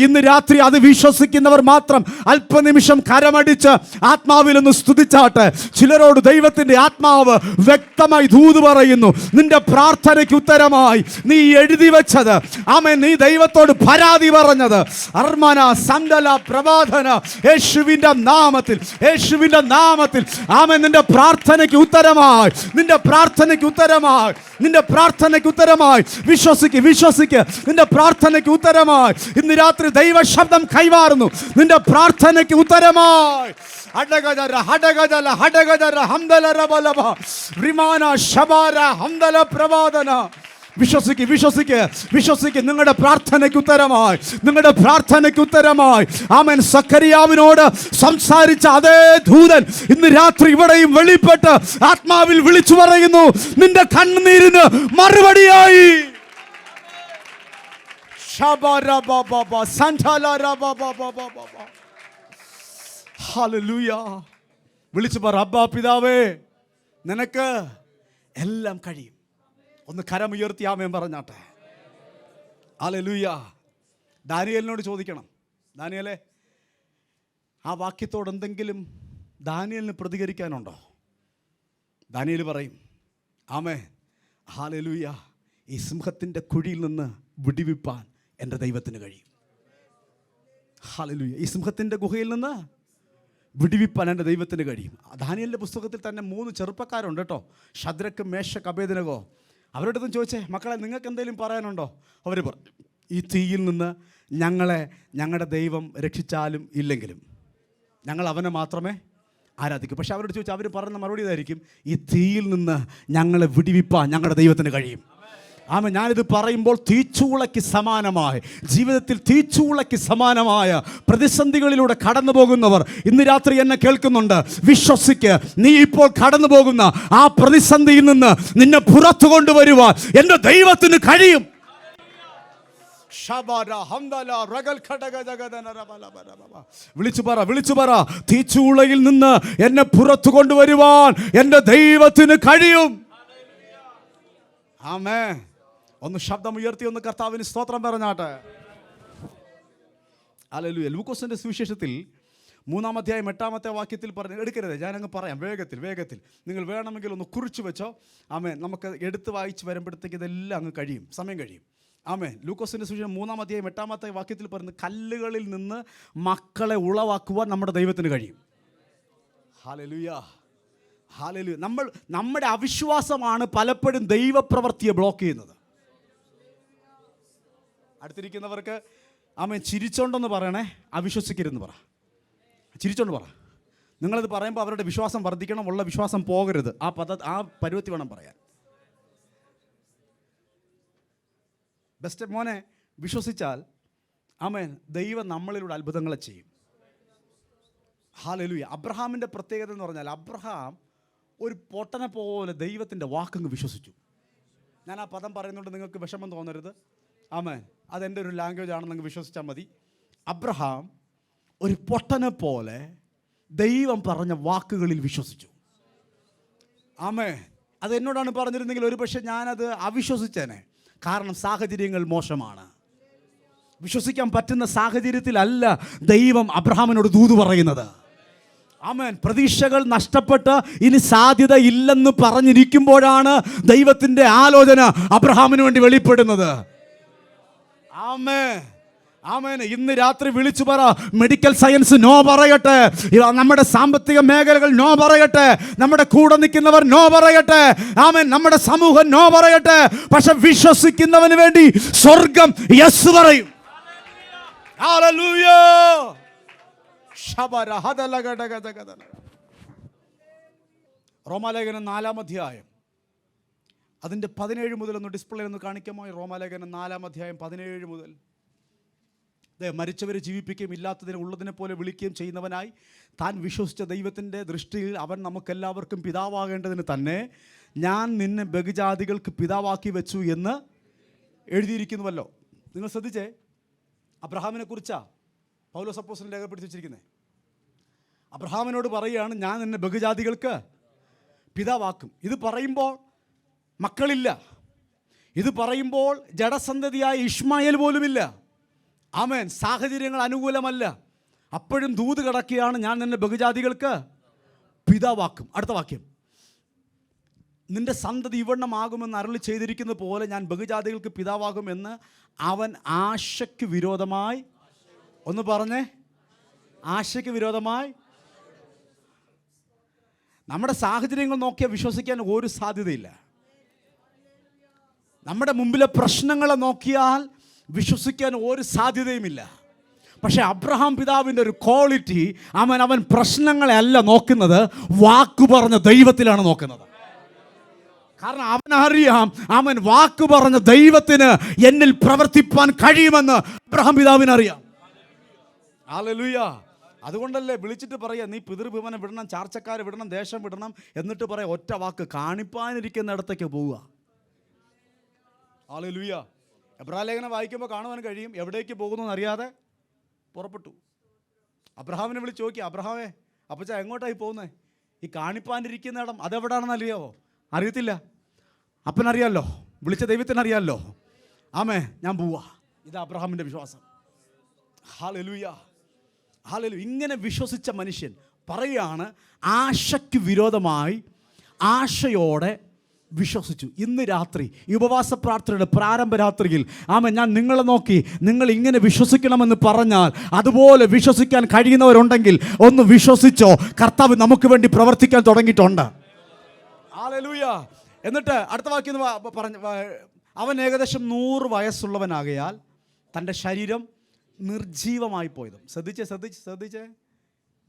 [SPEAKER 1] ഇന്ന് രാത്രി അത് വിശ്വസിക്കുന്നവർ മാത്രം അല്പനിമിഷം കരമടിച്ച് ആത്മാവിലൊന്ന് സ്തുതിച്ചാട്ടെ. ചിലരോട് ദൈവത്തിൻ്റെ ആത്മാവ് വ്യക്തമായി ദൂത് പറയുന്നു, നിന്റെ പ്രാർത്ഥനയ്ക്ക് ഉത്തരമായി. നീ എഴുതി വെച്ചത്, ആമേൻ, നീ ദൈവത്തോട് പരാതി പറഞ്ഞത്, അർമന സന്തല പ്രവാദന, യേശുവിന്റെ നാമത്തിൽ ആമേൻ, നിന്റെ പ്രാർത്ഥനയ്ക്ക് ഉത്തരമായി. വിശ്വസിക്ക്. നിന്റെ പ്രാർത്ഥനയ്ക്ക് ഉത്തരമായി. ഇന്ന് രാത്രി ദൈവ ശബ്ദം കൈമാറുന്നു. നിന്റെ പ്രാർത്ഥനയ്ക്ക് ഉത്തരമായി. വിശ്വസിക്ക്. നിങ്ങളുടെ പ്രാർത്ഥനയ്ക്ക് ഉത്തരമായി. ആമേൻ. സഖരിയാവിനോട് സംസാരിച്ച അതേ ദൂതൻ ഇന്ന് രാത്രി ഇവിടെയും വെളിപ്പെട്ട് ആത്മാവിൽ വിളിച്ചു പറയുന്നു, നിന്റെ കണ്ണുനീരിന് മറുപടിയായി. ഹല്ലേലൂയ. വിളിച്ചു പറ, അബ്ബാ പിതാവേ, നിനക്ക് എല്ലാം കഴിയും. ഒന്ന് കരമുയർത്തി ആമേൻ പറഞ്ഞാട്ടെ. ഹല്ലേലൂയ. ദാനിയേലിനോട് ചോദിക്കണം, ദാനിയേലേ, ആ വാക്യത്തോട് എന്തെങ്കിലും ദാനിയേലിന് പ്രതികരിക്കാനുണ്ടോ? ദാനിയേൽ പറയും, ആമേൻ, ഹല്ലേലൂയ, ഈ സിംഹത്തിൻ്റെ കുഴിയിൽ നിന്ന് വിടിവിപ്പാൻ എൻ്റെ ദൈവത്തിന് കഴിയും. ഹല്ലേലൂയ. ഈ സിംഹത്തിൻ്റെ ഗുഹയിൽ നിന്ന് വിടിവിപ്പാൻ എൻ്റെ ദൈവത്തിന് കഴിയും. ദാനിയേലിൻ്റെ പുസ്തകത്തിൽ തന്നെ 3 ചെറുപ്പക്കാരുണ്ട് കേട്ടോ, ശദ്രക്ക്, മേശക്ക്, അബേദ്നെഗോ. അവരുടെ അടുത്തും ചോദിച്ചേ, മക്കളെ, നിങ്ങൾക്ക് എന്തെങ്കിലും പറയാനുണ്ടോ? അവർ പറഞ്ഞു, ഈ തീയിൽ നിന്ന് ഞങ്ങളുടെ ദൈവം രക്ഷിച്ചാലും ഇല്ലെങ്കിലും ഞങ്ങൾ അവനെ മാത്രമേ ആരാധിക്കും. പക്ഷെ അവരോട് ചോദിച്ചാൽ അവർ പറയുന്ന മറുപടി ഇതായിരിക്കും, ഈ തീയിൽ നിന്ന് ഞങ്ങളെ വിടിവിപ്പാൻ ഞങ്ങളുടെ ദൈവത്തിന് കഴിയും. ആമേൻ. ഞാനിത് പറയുമ്പോൾ തീച്ചൂളയ്ക്ക് സമാനമായ ജീവിതത്തിൽ തീച്ചൂളയ്ക്ക് സമാനമായ പ്രതിസന്ധികളിലൂടെ കടന്നു പോകുന്നവർ ഇന്ന് രാത്രി എന്നെ കേൾക്കുന്നുണ്ട്. വിശ്വസിക്ക്, നീ ഇപ്പോൾ കടന്നു പോകുന്ന ആ പ്രതിസന്ധിയിൽ നിന്ന് നിന്നെ പുറത്തു കൊണ്ടുവരുവാൻ എൻ്റെ ദൈവത്തിന് കഴിയും. വിളിച്ചു പറ, തീച്ചൂളയിൽ നിന്ന് എന്നെ പുറത്തു കൊണ്ടുവരുവാൻ എൻ്റെ ദൈവത്തിന് കഴിയും. ആമേൻ. ഒന്ന് ശബ്ദം ഉയർത്തി ഒന്ന് കർത്താവിന് സ്തോത്രം പറഞ്ഞാട്ടെ. ഹല്ലേലൂയ. ലൂക്കോസിന്റെ സുവിശേഷത്തിൽ 3-ാം അധ്യായം 8-ാമത്തെ വാക്യത്തിൽ പറഞ്ഞു, എടുക്കരുത്, ഞാനങ്ങ് പറയാം വേഗത്തിൽ നിങ്ങൾ വേണമെങ്കിൽ ഒന്ന് കുറിച്ച് വെച്ചോ. ആമേൻ. നമുക്ക് എടുത്ത് വായിച്ച് വരുമ്പോഴത്തേക്ക് ഇതെല്ലാം അങ്ങ് കഴിയും, സമയം കഴിയും. ആമേൻ. ലൂക്കോസിന്റെ സുവിശേഷം 3-ാം അധ്യായം 8-ാമത്തെ വാക്യത്തിൽ പറയുന്നത്, കല്ലുകളിൽ നിന്ന് മക്കളെ ഉളവാക്കുവാൻ നമ്മുടെ ദൈവത്തിന് കഴിയും. Hallelujah, hallelujah. നമ്മുടെ അവിശ്വാസമാണ് പലപ്പോഴും ദൈവപ്രവൃത്തിയെ ബ്ലോക്ക് ചെയ്യുന്നത്. അടുത്തിരിക്കുന്നവർക്ക് ആമേൻ ചിരിച്ചോണ്ടെന്ന് പറയണേ, അവിശ്വസിക്കരുതെന്ന് പറ. ചിരിച്ചോണ്ട് പറ. നിങ്ങളിത് പറയുമ്പോൾ അവരുടെ വിശ്വാസം വർദ്ധിക്കണം, ഉള്ള വിശ്വാസം പോകരുത്. ആ പരുവത്തി വേണം പറയാൻ. ബെസ്റ്റ് മോനെ, വിശ്വസിച്ചാൽ ആമേൻ ദൈവം നമ്മളിലൂടെ അത്ഭുതങ്ങളെ ചെയ്യും. ഹല്ലേലൂയ. അബ്രഹാമിൻ്റെ പ്രത്യേകത എന്ന് പറഞ്ഞാൽ, അബ്രഹാം ഒരു പൊട്ടനെ പോലെ ദൈവത്തിൻ്റെ വാക്കങ്ങ് വിശ്വസിച്ചു. ഞാൻ ആ പദം പറയുന്നുണ്ട്, നിങ്ങൾക്ക് വിഷമം തോന്നരുത്. ആമേൻ. അതെൻ്റെ ഒരു ലാംഗ്വേജ് ആണെന്ന് വിശ്വസിച്ചാൽ മതി. അബ്രഹാം ഒരു പൊട്ടനെ പോലെ ദൈവം പറഞ്ഞ വാക്കുകളിൽ വിശ്വസിച്ചു. ആമേൻ. അത് എന്നോടാണ് പറഞ്ഞിരുന്നെങ്കിൽ ഒരു പക്ഷേ ഞാനത് അവിശ്വസിച്ചേനെ. കാരണം സാഹചര്യങ്ങൾ മോശമാണ്. വിശ്വസിക്കാൻ പറ്റുന്ന സാഹചര്യത്തിലല്ല ദൈവം അബ്രഹാമിനോട് ദൂത് പറയുന്നത്. ആമേൻ. പ്രതീക്ഷകൾ നഷ്ടപ്പെട്ട് ഇനി സാധ്യത ഇല്ലെന്ന് പറഞ്ഞിരിക്കുമ്പോഴാണ് ദൈവത്തിൻ്റെ ആലോചന അബ്രഹാമിന് വേണ്ടി വെളിപ്പെടുന്നത്. ആമേൻ, ആമേൻ. ഇന്ന് രാത്രി വിളിച്ചു പറ, മെഡിക്കൽ സയൻസ് നോ പറയട്ടെ, നമ്മുടെ സാമ്പത്തിക മേഖലകൾ നോ പറയട്ടെ, നമ്മുടെ കൂടെ നിൽക്കുന്നവർ നോ പറയട്ടെ, ആമേൻ, നമ്മുടെ സമൂഹം നോ പറയട്ടെ. പക്ഷെ വിശ്വസിക്കുന്നവന് വേണ്ടി സ്വർഗം യെസ് പറയും. ഹല്ലേലൂയ. റോമാലേഖനം 4-ാം അധ്യായം അതിൻ്റെ 17 മുതൽ ഒന്ന് ഡിസ്പ്ലേ ഒന്ന് കാണിക്കാമോ? റോമാലേഖനം 4-ാം അധ്യായം 17 മുതൽ. മരിച്ചവരെ ജീവിപ്പിക്കുകയും ഇല്ലാത്തതിനെ ഉള്ളതിനെ പോലെ വിളിക്കുകയും ചെയ്യുന്നവനായി താൻ വിശ്വസിച്ച ദൈവത്തിൻ്റെ ദൃഷ്ടിയിൽ അവൻ നമുക്കെല്ലാവർക്കും പിതാവാകേണ്ടതിന് തന്നെ ഞാൻ നിന്നെ ബഹുജാതികൾക്ക് പിതാവാക്കി വെച്ചു എന്ന് എഴുതിയിരിക്കുന്നുവല്ലോ. നിങ്ങൾ ശ്രദ്ധിച്ചേ, അബ്രഹാമിനെ കുറിച്ചാണ് പൗലോസ് അപ്പോസ്തലൻ രേഖപ്പെടുത്തി വെച്ചിരിക്കുന്നത്. അബ്രഹാമിനോട് പറയുകയാണ്, ഞാൻ നിന്നെ ബഹുജാതികൾക്ക് പിതാവാക്കും. ഇത് പറയുമ്പോൾ മക്കളില്ല. ഇത് പറയുമ്പോൾ ജഡസന്തതിയായ ഇഷ്മായേൽ പോലുമില്ല. ആമേൻ. സാഹചര്യങ്ങൾ അനുകൂലമല്ല. അപ്പോഴും ദൂത് കിടക്കുകയാണ്, ഞാൻ നിന്നെ ബഹുജാതികൾക്ക് പിതാവാക്കും. അടുത്ത വാക്യം, നിന്റെ സന്തതി ഇവണ്ണമാകുമെന്ന് അരുളി ചെയ്തിരിക്കുന്ന പോലെ ഞാൻ ബഹുജാതികൾക്ക് പിതാവാകും എന്ന് അവൻ ആശയ്ക്ക് വിരോധമായി, ഒന്ന് പറഞ്ഞേ, ആശയ്ക്ക് വിരോധമായി. നമ്മുടെ സാഹചര്യങ്ങൾ നോക്കിയാൽ വിശ്വസിക്കാൻ ഒരു സാധ്യതയില്ല. നമ്മുടെ മുമ്പിലെ പ്രശ്നങ്ങളെ നോക്കിയാൽ വിശ്വസിക്കാൻ ഒരു സാധ്യതയുമില്ല. പക്ഷേ അബ്രഹാം പിതാവിൻ്റെ ഒരു ക്വാളിറ്റി, അവൻ പ്രശ്നങ്ങളെ അല്ല നോക്കുന്നത്, വാക്കു പറഞ്ഞ ദൈവത്തിലാണ് നോക്കുന്നത്. കാരണം അവനറിയാം, അവൻ വാക്കു പറഞ്ഞ ദൈവത്തിന് എന്നിൽ പ്രവർത്തിപ്പാൻ കഴിയുമെന്ന് അബ്രഹാം പിതാവിനറിയാം. ഹല്ലേലൂയ. അതുകൊണ്ടല്ലേ വിളിച്ചിട്ട് പറയാം, നീ പിതൃഭവനം വിടണം, ചാർച്ചക്കാരെ വിടണം, ദേശം വിടണം, എന്നിട്ട് പറയാം ഒറ്റ വാക്ക്, കാണിപ്പാനിരിക്കുന്നിടത്തേക്ക് പോവുക. ഹല്ലേലൂയ. എബ്രായ ലേഖനം വായിക്കുമ്പോൾ കാണുവാൻ കഴിയും, എവിടേക്ക് പോകുന്നു അറിയാതെ പുറപ്പെട്ടു. അബ്രഹാമിനെ വിളിച്ച് നോക്കി, അബ്രഹാമേ അപ്പച്ച എങ്ങോട്ടായി പോകുന്നത്? ഈ കാണിപ്പാനിരിക്കുന്ന ഇടം അതെവിടാണെന്ന് അറിയാവോ? അറിയത്തില്ല. അപ്പനറിയാമല്ലോ, വിളിച്ച ദൈവത്തിനറിയാമല്ലോ. ആമേ, ഞാൻ പോവാ. ഇത് അബ്രഹാമിൻ്റെ വിശ്വാസം. Hallelujah, hallelujah. ഇങ്ങനെ വിശ്വസിച്ച മനുഷ്യൻ പറയുകയാണ്, ആശയ്ക്ക് വിരോധമായി ആശയോടെ വിശ്വസിച്ചു. ഇന്ന് രാത്രി ഈ ഉപവാസ പ്രാർത്ഥനയുടെ പ്രാരംഭ രാത്രിയിൽ ഞാൻ നിങ്ങളെ നോക്കി, നിങ്ങൾ ഇങ്ങനെ വിശ്വസിക്കണമെന്ന് പറഞ്ഞാൽ അതുപോലെ വിശ്വസിക്കാൻ കഴിയുന്നവരുണ്ടെങ്കിൽ ഒന്ന് വിശ്വസിച്ചോ. കർത്താവ് നമുക്ക് വേണ്ടി പ്രവർത്തിക്കാൻ തുടങ്ങിയിട്ടുണ്ട്. ഹല്ലേലൂയ. എന്നിട്ട് അടുത്ത വാക്യം പറഞ്ഞു, അവൻ ഏകദേശം 100 വയസ്സുള്ളവനാകയാൽ തൻ്റെ ശരീരം നിർജീവമായി പോയതും, ശ്രദ്ധിച്ചേ,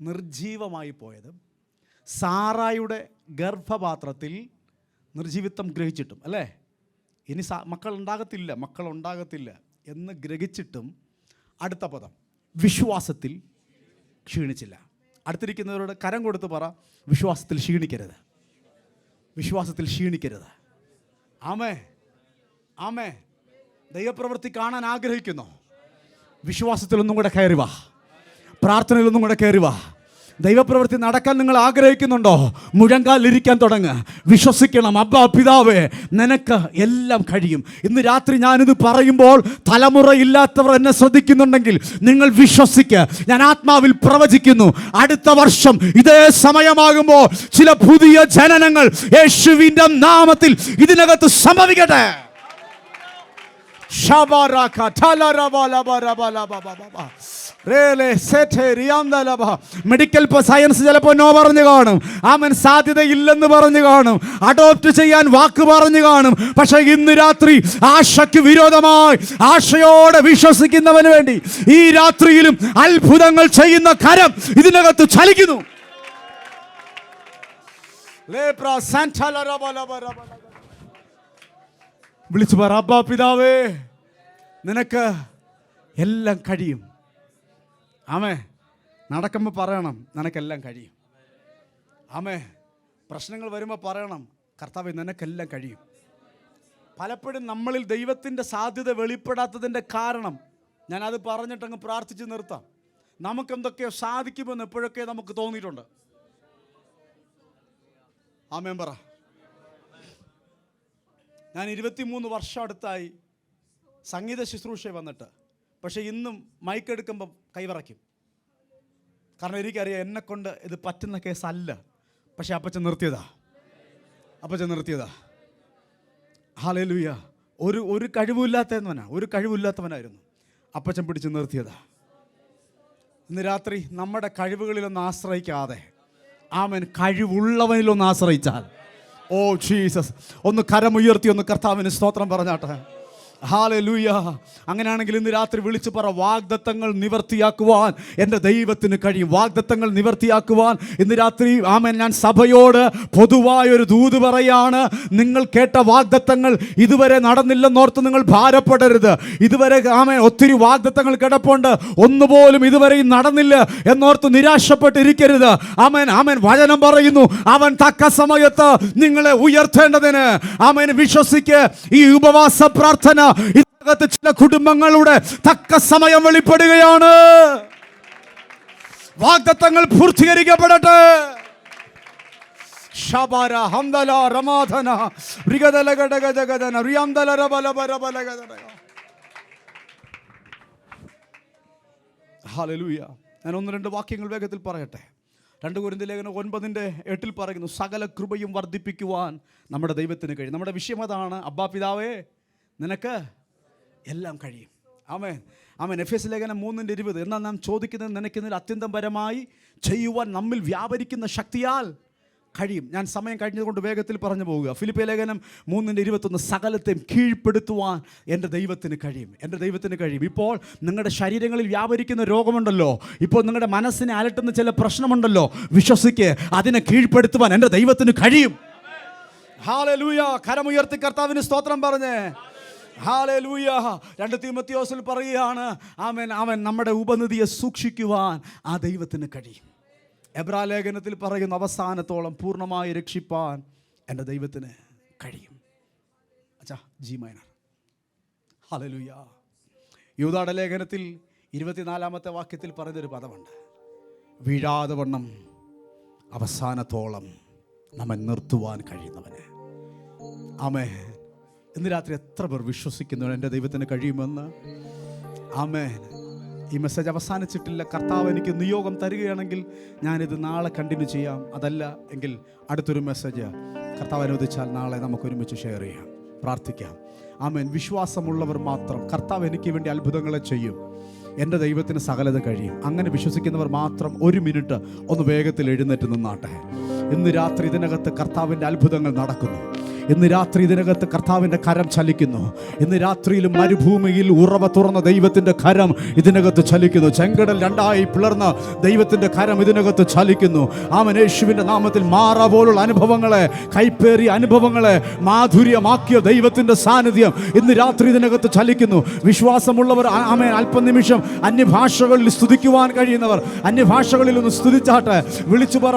[SPEAKER 1] നിർജീവമായി പോയതും സാറായുടെ ഗർഭപാത്രത്തിൽ നിർജീവിത്വം ഗ്രഹിച്ചിട്ടും, അല്ലേ? ഇനി മക്കളുണ്ടാകത്തില്ല എന്ന് ഗ്രഹിച്ചിട്ടും അടുത്ത പദം വിശ്വാസത്തിൽ ക്ഷീണിച്ചില്ല. അടുത്തിരിക്കുന്നവരോട് കരം കൊടുത്ത് പറ, വിശ്വാസത്തിൽ ക്ഷീണിക്കരുത്, വിശ്വാസത്തിൽ ക്ഷീണിക്കരുത്. ആമേ, ആമേ. ദൈവപ്രവൃത്തി കാണാൻ ആഗ്രഹിക്കുന്നോ? വിശ്വാസത്തിലൊന്നും കൂടെ കയറി വാ, പ്രാർത്ഥനയിലൊന്നും കൂടെ കയറി വാ. ദൈവപ്രവൃത്തി നടക്കാൻ നിങ്ങൾ ആഗ്രഹിക്കുന്നുണ്ടോ? മുഴങ്കാലിരിക്കാൻ തുടങ്ങുക, വിശ്വസിക്കണം. അബ്ബാ പിതാവേ, നിനക്ക് എല്ലാം കഴിയും. ഇന്ന് രാത്രി ഞാനിത് പറയുമ്പോൾ തലമുറയില്ലാത്തവർ എന്നെ ശ്രദ്ധിക്കുന്നുണ്ടെങ്കിൽ നിങ്ങൾ വിശ്വസിക്കുക. ഞാൻ ആത്മാവിൽ പ്രവചിക്കുന്നു, അടുത്ത വർഷം ഇതേ സമയമാകുമ്പോൾ ചില പുതിയ ജനനങ്ങൾ യേശുവിന്റെ നാമത്തിൽ ഇതിനകത്ത് സംഭവിക്കട്ടെ. മെഡിക്കൽ സയൻസ് ചിലപ്പോൾ നോ പറഞ്ഞു കാണും, ആമൻ, സാധ്യതയില്ലെന്ന് പറഞ്ഞു കാണും, അഡോപ്റ്റ് ചെയ്യാൻ വാക്ക് പറഞ്ഞു കാണും. പക്ഷെ ഇന്ന് രാത്രി ആശയ്ക്ക് വിരോധമായി ആശയോടെ വിശ്വസിക്കുന്നവന് വേണ്ടി ഈ രാത്രിയിലും അത്ഭുതങ്ങൾ ചെയ്യുന്ന കരം ഇതിനകത്ത് ചലിക്കുന്നു. വിളിച്ചു പറ, അബ്ബാ പിതാവേ, നിനക്ക് എല്ലാം കഴിയും. ആമേ. നടക്കുമ്പോൾ പറയണം, നിനക്കെല്ലാം കഴിയും. ആമേ. പ്രശ്നങ്ങൾ വരുമ്പോൾ പറയണം, കർത്താവേ, നിനക്കെല്ലാം കഴിയും. പലപ്പോഴും നമ്മളിൽ ദൈവത്തിൻ്റെ സാധ്യത വെളിപ്പെടാത്തതിൻ്റെ കാരണം, ഞാനത് പറഞ്ഞിട്ടങ്ങ് പ്രാർത്ഥിച്ച് നിർത്താം, നമുക്കെന്തൊക്കെയോ സാധിക്കുമെന്ന് എപ്പോഴൊക്കെ നമുക്ക് തോന്നിയിട്ടുണ്ട്. ആമേൻ പറ. ഞാൻ 23 വർഷം അടുത്തായി സംഗീത ശുശ്രൂഷ വന്നിട്ട്, പക്ഷേ ഇന്നും മൈക്കെടുക്കുമ്പം കൈവിറയ്ക്കും. കാരണം എനിക്കറിയാം എന്നെക്കൊണ്ട് ഇത് പറ്റുന്ന കേസല്ല. പക്ഷെ അപ്പച്ചൻ നിർത്തിയതാ. ഹല്ലേലൂയ. ഒരു കഴിവില്ലാത്തവനായിരുന്നു. അപ്പച്ചൻ പിടിച്ച് നിർത്തിയതാ. ഇന്ന് രാത്രി നമ്മുടെ കഴിവുകളിലൊന്നും ആശ്രയിക്കാതെ, ആമേൻ, കഴിവുള്ളവനിലൊന്ന് ആശ്രയിച്ചാൽ, ഓ ജീസസ്, ഒന്ന് കരമുയർത്തി ഒന്ന് കർത്താവിന് സ്തോത്രം പറഞ്ഞാട്ടെ. ഹല്ലേലൂയ. അങ്ങനെയാണെങ്കിൽ ഇന്ന് രാത്രി വിളിച്ചു പറ, വാഗ്ദത്തങ്ങൾ നിവർത്തിയാക്കുവാൻ എൻ്റെ ദൈവത്തിന് കഴിയും. വാഗ്ദത്തങ്ങൾ നിവർത്തിയാക്കുവാൻ ഇന്ന് രാത്രി, ആമേൻ, ഞാൻ സഭയോട് പൊതുവായൊരു ദൂത് പറയാണ്. നിങ്ങൾ കേട്ട വാഗ്ദത്തങ്ങൾ ഇതുവരെ നടന്നില്ലെന്നോർത്ത് നിങ്ങൾ ഭാരപ്പെടരുത്. ഇതുവരെ, ആമേൻ, ഒത്തിരി വാഗ്ദത്തങ്ങൾ കിടപ്പുണ്ട്, ഒന്നുപോലും ഇതുവരെയും നടന്നില്ല എന്നോർത്ത് നിരാശപ്പെട്ടിരിക്കരുത്. ആമേൻ, ആമേൻ. വചനം പറയുന്നു, അവൻ തക്ക സമയത്ത് നിങ്ങളെ ഉയർത്തേണ്ടതിന്, ആമേൻ, വിശ്വസിക്ക്. ഈ ഉപവാസ പ്രാർത്ഥന ഇതിനകത്ത് ചില കുടുംബങ്ങളുടെ തക്ക സമയം വെളിപ്പെടുകയാണ്. വാഗ്ദത്തങ്ങൾ പൂർത്തീകരിക്കപ്പെടട്ടെ. ശബര ഹംദല രമാധന ഋഗദല ഗദഗദഗദന റിയംദല രബലബരബലഗദന. ഹല്ലേലൂയ. ഞാൻ 1-2 വാക്യങ്ങൾ വേഗത്തിൽ പറയട്ടെ. 2 കൊരിന്ത്യർ ലേഖനം 9:8 പറയുന്നു, സകല കൃപയും വർദ്ധിപ്പിക്കുവാൻ നമ്മുടെ ദൈവത്തിന് കഴിയും. നമ്മുടെ വിഷയം അതാണ്. അബ്ബാ പിതാവേ, നിനക്ക് എല്ലാം കഴിയും. ആമേൻ, ആമേൻ. എഫേസ്യ ലേഖനം 3:20, എന്നാൽ നാം ചോദിക്കുന്നത് നിനക്കുന്നതിൽ അത്യന്തം പരമായി ചെയ്യുവാൻ നമ്മിൽ വ്യാപരിക്കുന്ന ശക്തിയാൽ കഴിയും. ഞാൻ സമയം കഴിഞ്ഞതുകൊണ്ട് വേഗത്തിൽ പറഞ്ഞു പോവുക. ഫിലിപ്പിയ ലേഖനം 3:21, സകലത്തെയും കീഴ്പ്പെടുത്തുവാൻ എൻ്റെ ദൈവത്തിന് കഴിയും. എൻ്റെ ദൈവത്തിന് കഴിയും. ഇപ്പോൾ നിങ്ങളുടെ ശരീരങ്ങളിൽ വ്യാപരിക്കുന്ന രോഗമുണ്ടല്ലോ, ഇപ്പോൾ നിങ്ങളുടെ മനസ്സിനെ അലട്ടുന്ന ചില പ്രശ്നമുണ്ടല്ലോ, വിശ്വസിക്ക്, അതിനെ കീഴ്പ്പെടുത്തുവാൻ എൻ്റെ ദൈവത്തിന് കഴിയും. ഹല്ലേലൂയ. കരമുയർത്തി കർത്താവിന് സ്തോത്രം പറഞ്ഞേ. ഹല്ലേലൂയ. 2 തീമോഥെയോസിൽ പറയുകയാണ്, ആമേൻ, അവൻ നമ്മുടെ ഉപനിധിയെ സൂക്ഷിക്കുവാൻ ആ ദൈവത്തിന് കഴിയും. എബ്രായ ലേഖനത്തിൽ പറയുന്നു, അവസാനത്തോളം പൂർണ്ണമായി രക്ഷിപ്പാൻ എൻ്റെ ദൈവത്തിന് കഴിയും. അച്ഛാ, ജി മൈനർ. ഹല്ലേലൂയ. യൂദായുടെ ലേഖനത്തിൽ 24-ാമത്തെ വാക്യത്തിൽ പറയുന്നൊരു പദമുണ്ട്, വീഴാതെ വണ്ണം അവസാനത്തോളം നമ്മെ നിർത്തുവാൻ കഴിയുന്നവന്. ആമേൻ. ഇന്ന് രാത്രി എത്ര പേർ വിശ്വസിക്കുന്നു എൻ്റെ ദൈവത്തിന് കഴിയുമെന്ന്? ആമേൻ. ഈ മെസ്സേജ് അവസാനിച്ചിട്ടില്ല. കർത്താവ് എനിക്ക് നിയോഗം തരികയാണെങ്കിൽ ഞാനിത് നാളെ കണ്ടിന്യൂ ചെയ്യാം. അതല്ല എങ്കിൽ അടുത്തൊരു മെസ്സേജ് കർത്താവ് അനുവദിച്ചാൽ നാളെ നമുക്ക് ഒരുമിച്ച് ഷെയർ ചെയ്യാം, പ്രാർത്ഥിക്കാം. ആമേൻ. വിശ്വാസമുള്ളവർ മാത്രം, കർത്താവ് എനിക്ക് വേണ്ടി അത്ഭുതങ്ങളെ ചെയ്യും, എൻ്റെ ദൈവത്തിന് സകലത കഴിയും, അങ്ങനെ വിശ്വസിക്കുന്നവർ മാത്രം 1 മിനിറ്റ് ഒന്ന് വേഗത്തിൽ എഴുന്നേറ്റ് നിന്നാട്ടെ. ഇന്ന് രാത്രി ഇതിനകത്ത് കർത്താവിൻ്റെ അത്ഭുതങ്ങൾ നടക്കുന്നു. ഇന്ന് രാത്രി ഇതിനകത്ത് കർത്താവിൻ്റെ കരം ചലിക്കുന്നു. ഇന്ന് രാത്രിയിലും മരുഭൂമിയിൽ ഉറവ തുറന്ന ദൈവത്തിൻ്റെ കരം ഇതിനകത്ത് ചലിക്കുന്നു. ചെങ്കടൽ രണ്ടായി പിളർന്ന ദൈവത്തിൻ്റെ കരം ഇതിനകത്ത് ചലിക്കുന്നു. ആമേൻ. യേശുവിൻ്റെ നാമത്തിൽ മാറ പോലുള്ള അനുഭവങ്ങളെ, കൈപ്പേറിയ അനുഭവങ്ങളെ മാധുര്യമാക്കിയ ദൈവത്തിൻ്റെ സാന്നിധ്യം ഇന്ന് രാത്രി ഇതിനകത്ത് ചലിക്കുന്നു. വിശ്വാസമുള്ളവർ ആമേൻ അല്പനിമിഷം അന്യഭാഷകളിൽ സ്തുതിക്കുവാൻ കഴിയുന്നവർ അന്യഭാഷകളിൽ ഒന്ന് സ്തുതിച്ചാട്ടെ. വിളിച്ചു പറ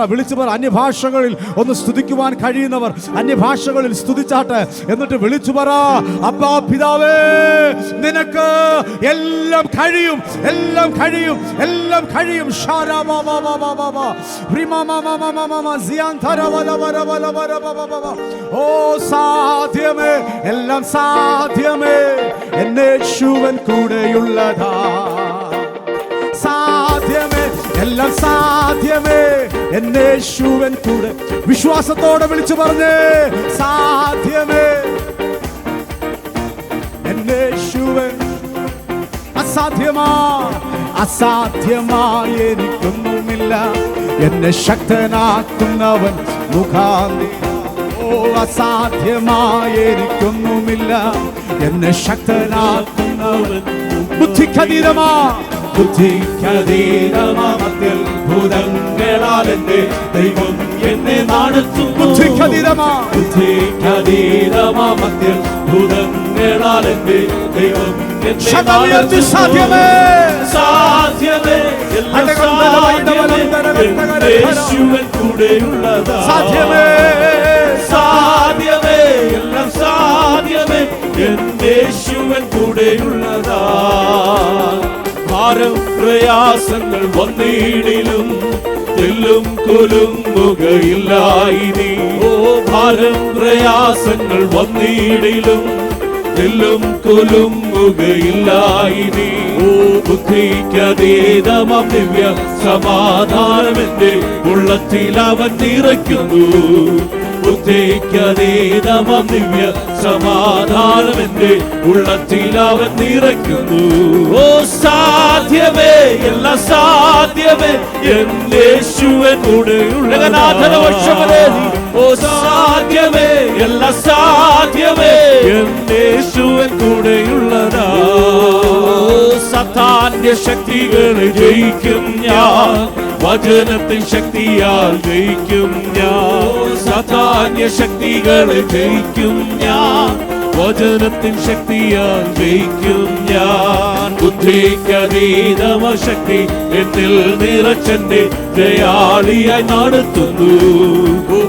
[SPEAKER 1] അന്യഭാഷകളിൽ ഒന്ന് സ്തുതിക്കുവാൻ കഴിയുന്നവർ അന്യഭാഷകളിൽ സ്തുതിച്ചാട്ടെ. എന്നിട്ട് വിളിച്ചു പറ, അബ്ബാ പിതാവേ, നിനക്ക് എല്ലാം കഴിയും, എല്ലാം കഴിയും, എല്ലാം കഴിയും. ഓ സാധ്യമേ, എല്ലാം സാധ്യമേ, എന്നേശുവൻ കൂടെയുള്ളതാ. സാധ്യമേ, എല്ലാം സാധ്യമേ, എന്നേശുവൻ കൂടെ. വിശ്വാസത്തോടെ വിളിച്ചു പറഞ്ഞേ, സാധ്യമേ, എന്നേശുവൻ. അസാധ്യമായി എനിക്കൊന്നുമില്ല, എന്നെ ശക്തനാക്കുന്നവൻ മുഖാന്തി. ഓ അസാധ്യമായി എനിക്കൊന്നുമില്ല, എന്നെ ശക്തനാക്കുന്നവൻ. ബുദ്ധിക്കതീതമാ
[SPEAKER 2] അത്ഭുതങ്ങളാൽ എന്റെ ദൈവം എന്നെ നടത്തുന്നു. അത്ഭുതങ്ങളാൽ എന്റെ ദൈവം
[SPEAKER 1] സാധ്യമേ,
[SPEAKER 2] സാധ്യമേ, യേശുവൻ കൂടെയുള്ളതാ.
[SPEAKER 1] സാധ്യമേ,
[SPEAKER 2] സാധ്യമേ, എല്ലാം സാധ്യമേ, യേശുവൻ കൂടെയുള്ളതാ. ഭാരം പ്രയാസങ്ങൾ വന്നിടിലും തെല്ലും കുലുങ്ങുകയില്ലായിനി. ഓ ഭാരം പ്രയാസങ്ങൾ വന്നിടിലും തെല്ലും കുലുങ്ങുകയില്ലായിനി. ഓ ബുദ്ധിക്കതീതമാം ദിവ്യ സമാധാനം എന്റെ ഉള്ളത്തിൽ അവൻ നിറയ്ക്കുന്നു. ബുദ്ധിക്കതീതമാം ദിവ്യ സമാധാനം എന്റെ ഉള്ളത്തിൽ അവൻ നിറയ്ക്കുന്നു. ഓ സാധ്യമേ, എല്ലാം സാധ്യമേ, എന്നേശുവൻ കൂടെയുള്ളവൻ. ഓ സാധ്യമേ, എല്ലാം സാധ്യമേ, എന്നേശുവൻ കൂടെയുള്ളതാ. സാത്താന്യ ശക്തികളെ ജയിക്കും ഞാൻ, വചനത്തിൻ ശക്തിയാൽ ജയിക്കും ഞാൻ. സാത്താന്യ ശക്തികളെ ജയിക്കും ഞാൻ, വചനത്തിൻ ശക്തിയാൽ ജയിക്കും ഞാൻ. ബുദ്ധിക്കതീതമ ശക്തി എന്നിൽ നിറച്ചെന്നെ ജയാളിയായി നടത്തുന്നു.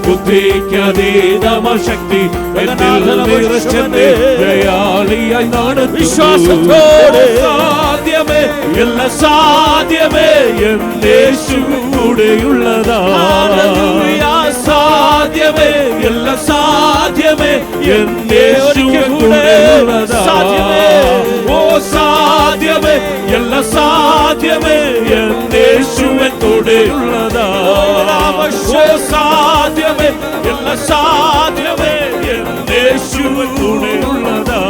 [SPEAKER 2] ബുദ്ധിക്കതീതമ ശക്തി എന്നിൽ നിറച്ചെന്നെ ജയാളിയായി നടത്തുന്നു. വിശ്വാസത്തോടെ സാധ്യമേ, എല്ലാം സാധ്യമേ, എന്നേശു കൂടെയുള്ളതാ. സാധ്യമേ, എല്ലാം സാധ്യമേ, എന്നേശു കൂടെയുള്ളതാ. ഓ സാധ്യമേ, എല്ലാം സാധ്യമേ, എന്നേശുവൻ കൂടെയുള്ളതാ. ഓ സാധ്യമേ, എല്ലാം സാധ്യമേ, എന്നേശുവൻ കൂടെയുള്ളതാ.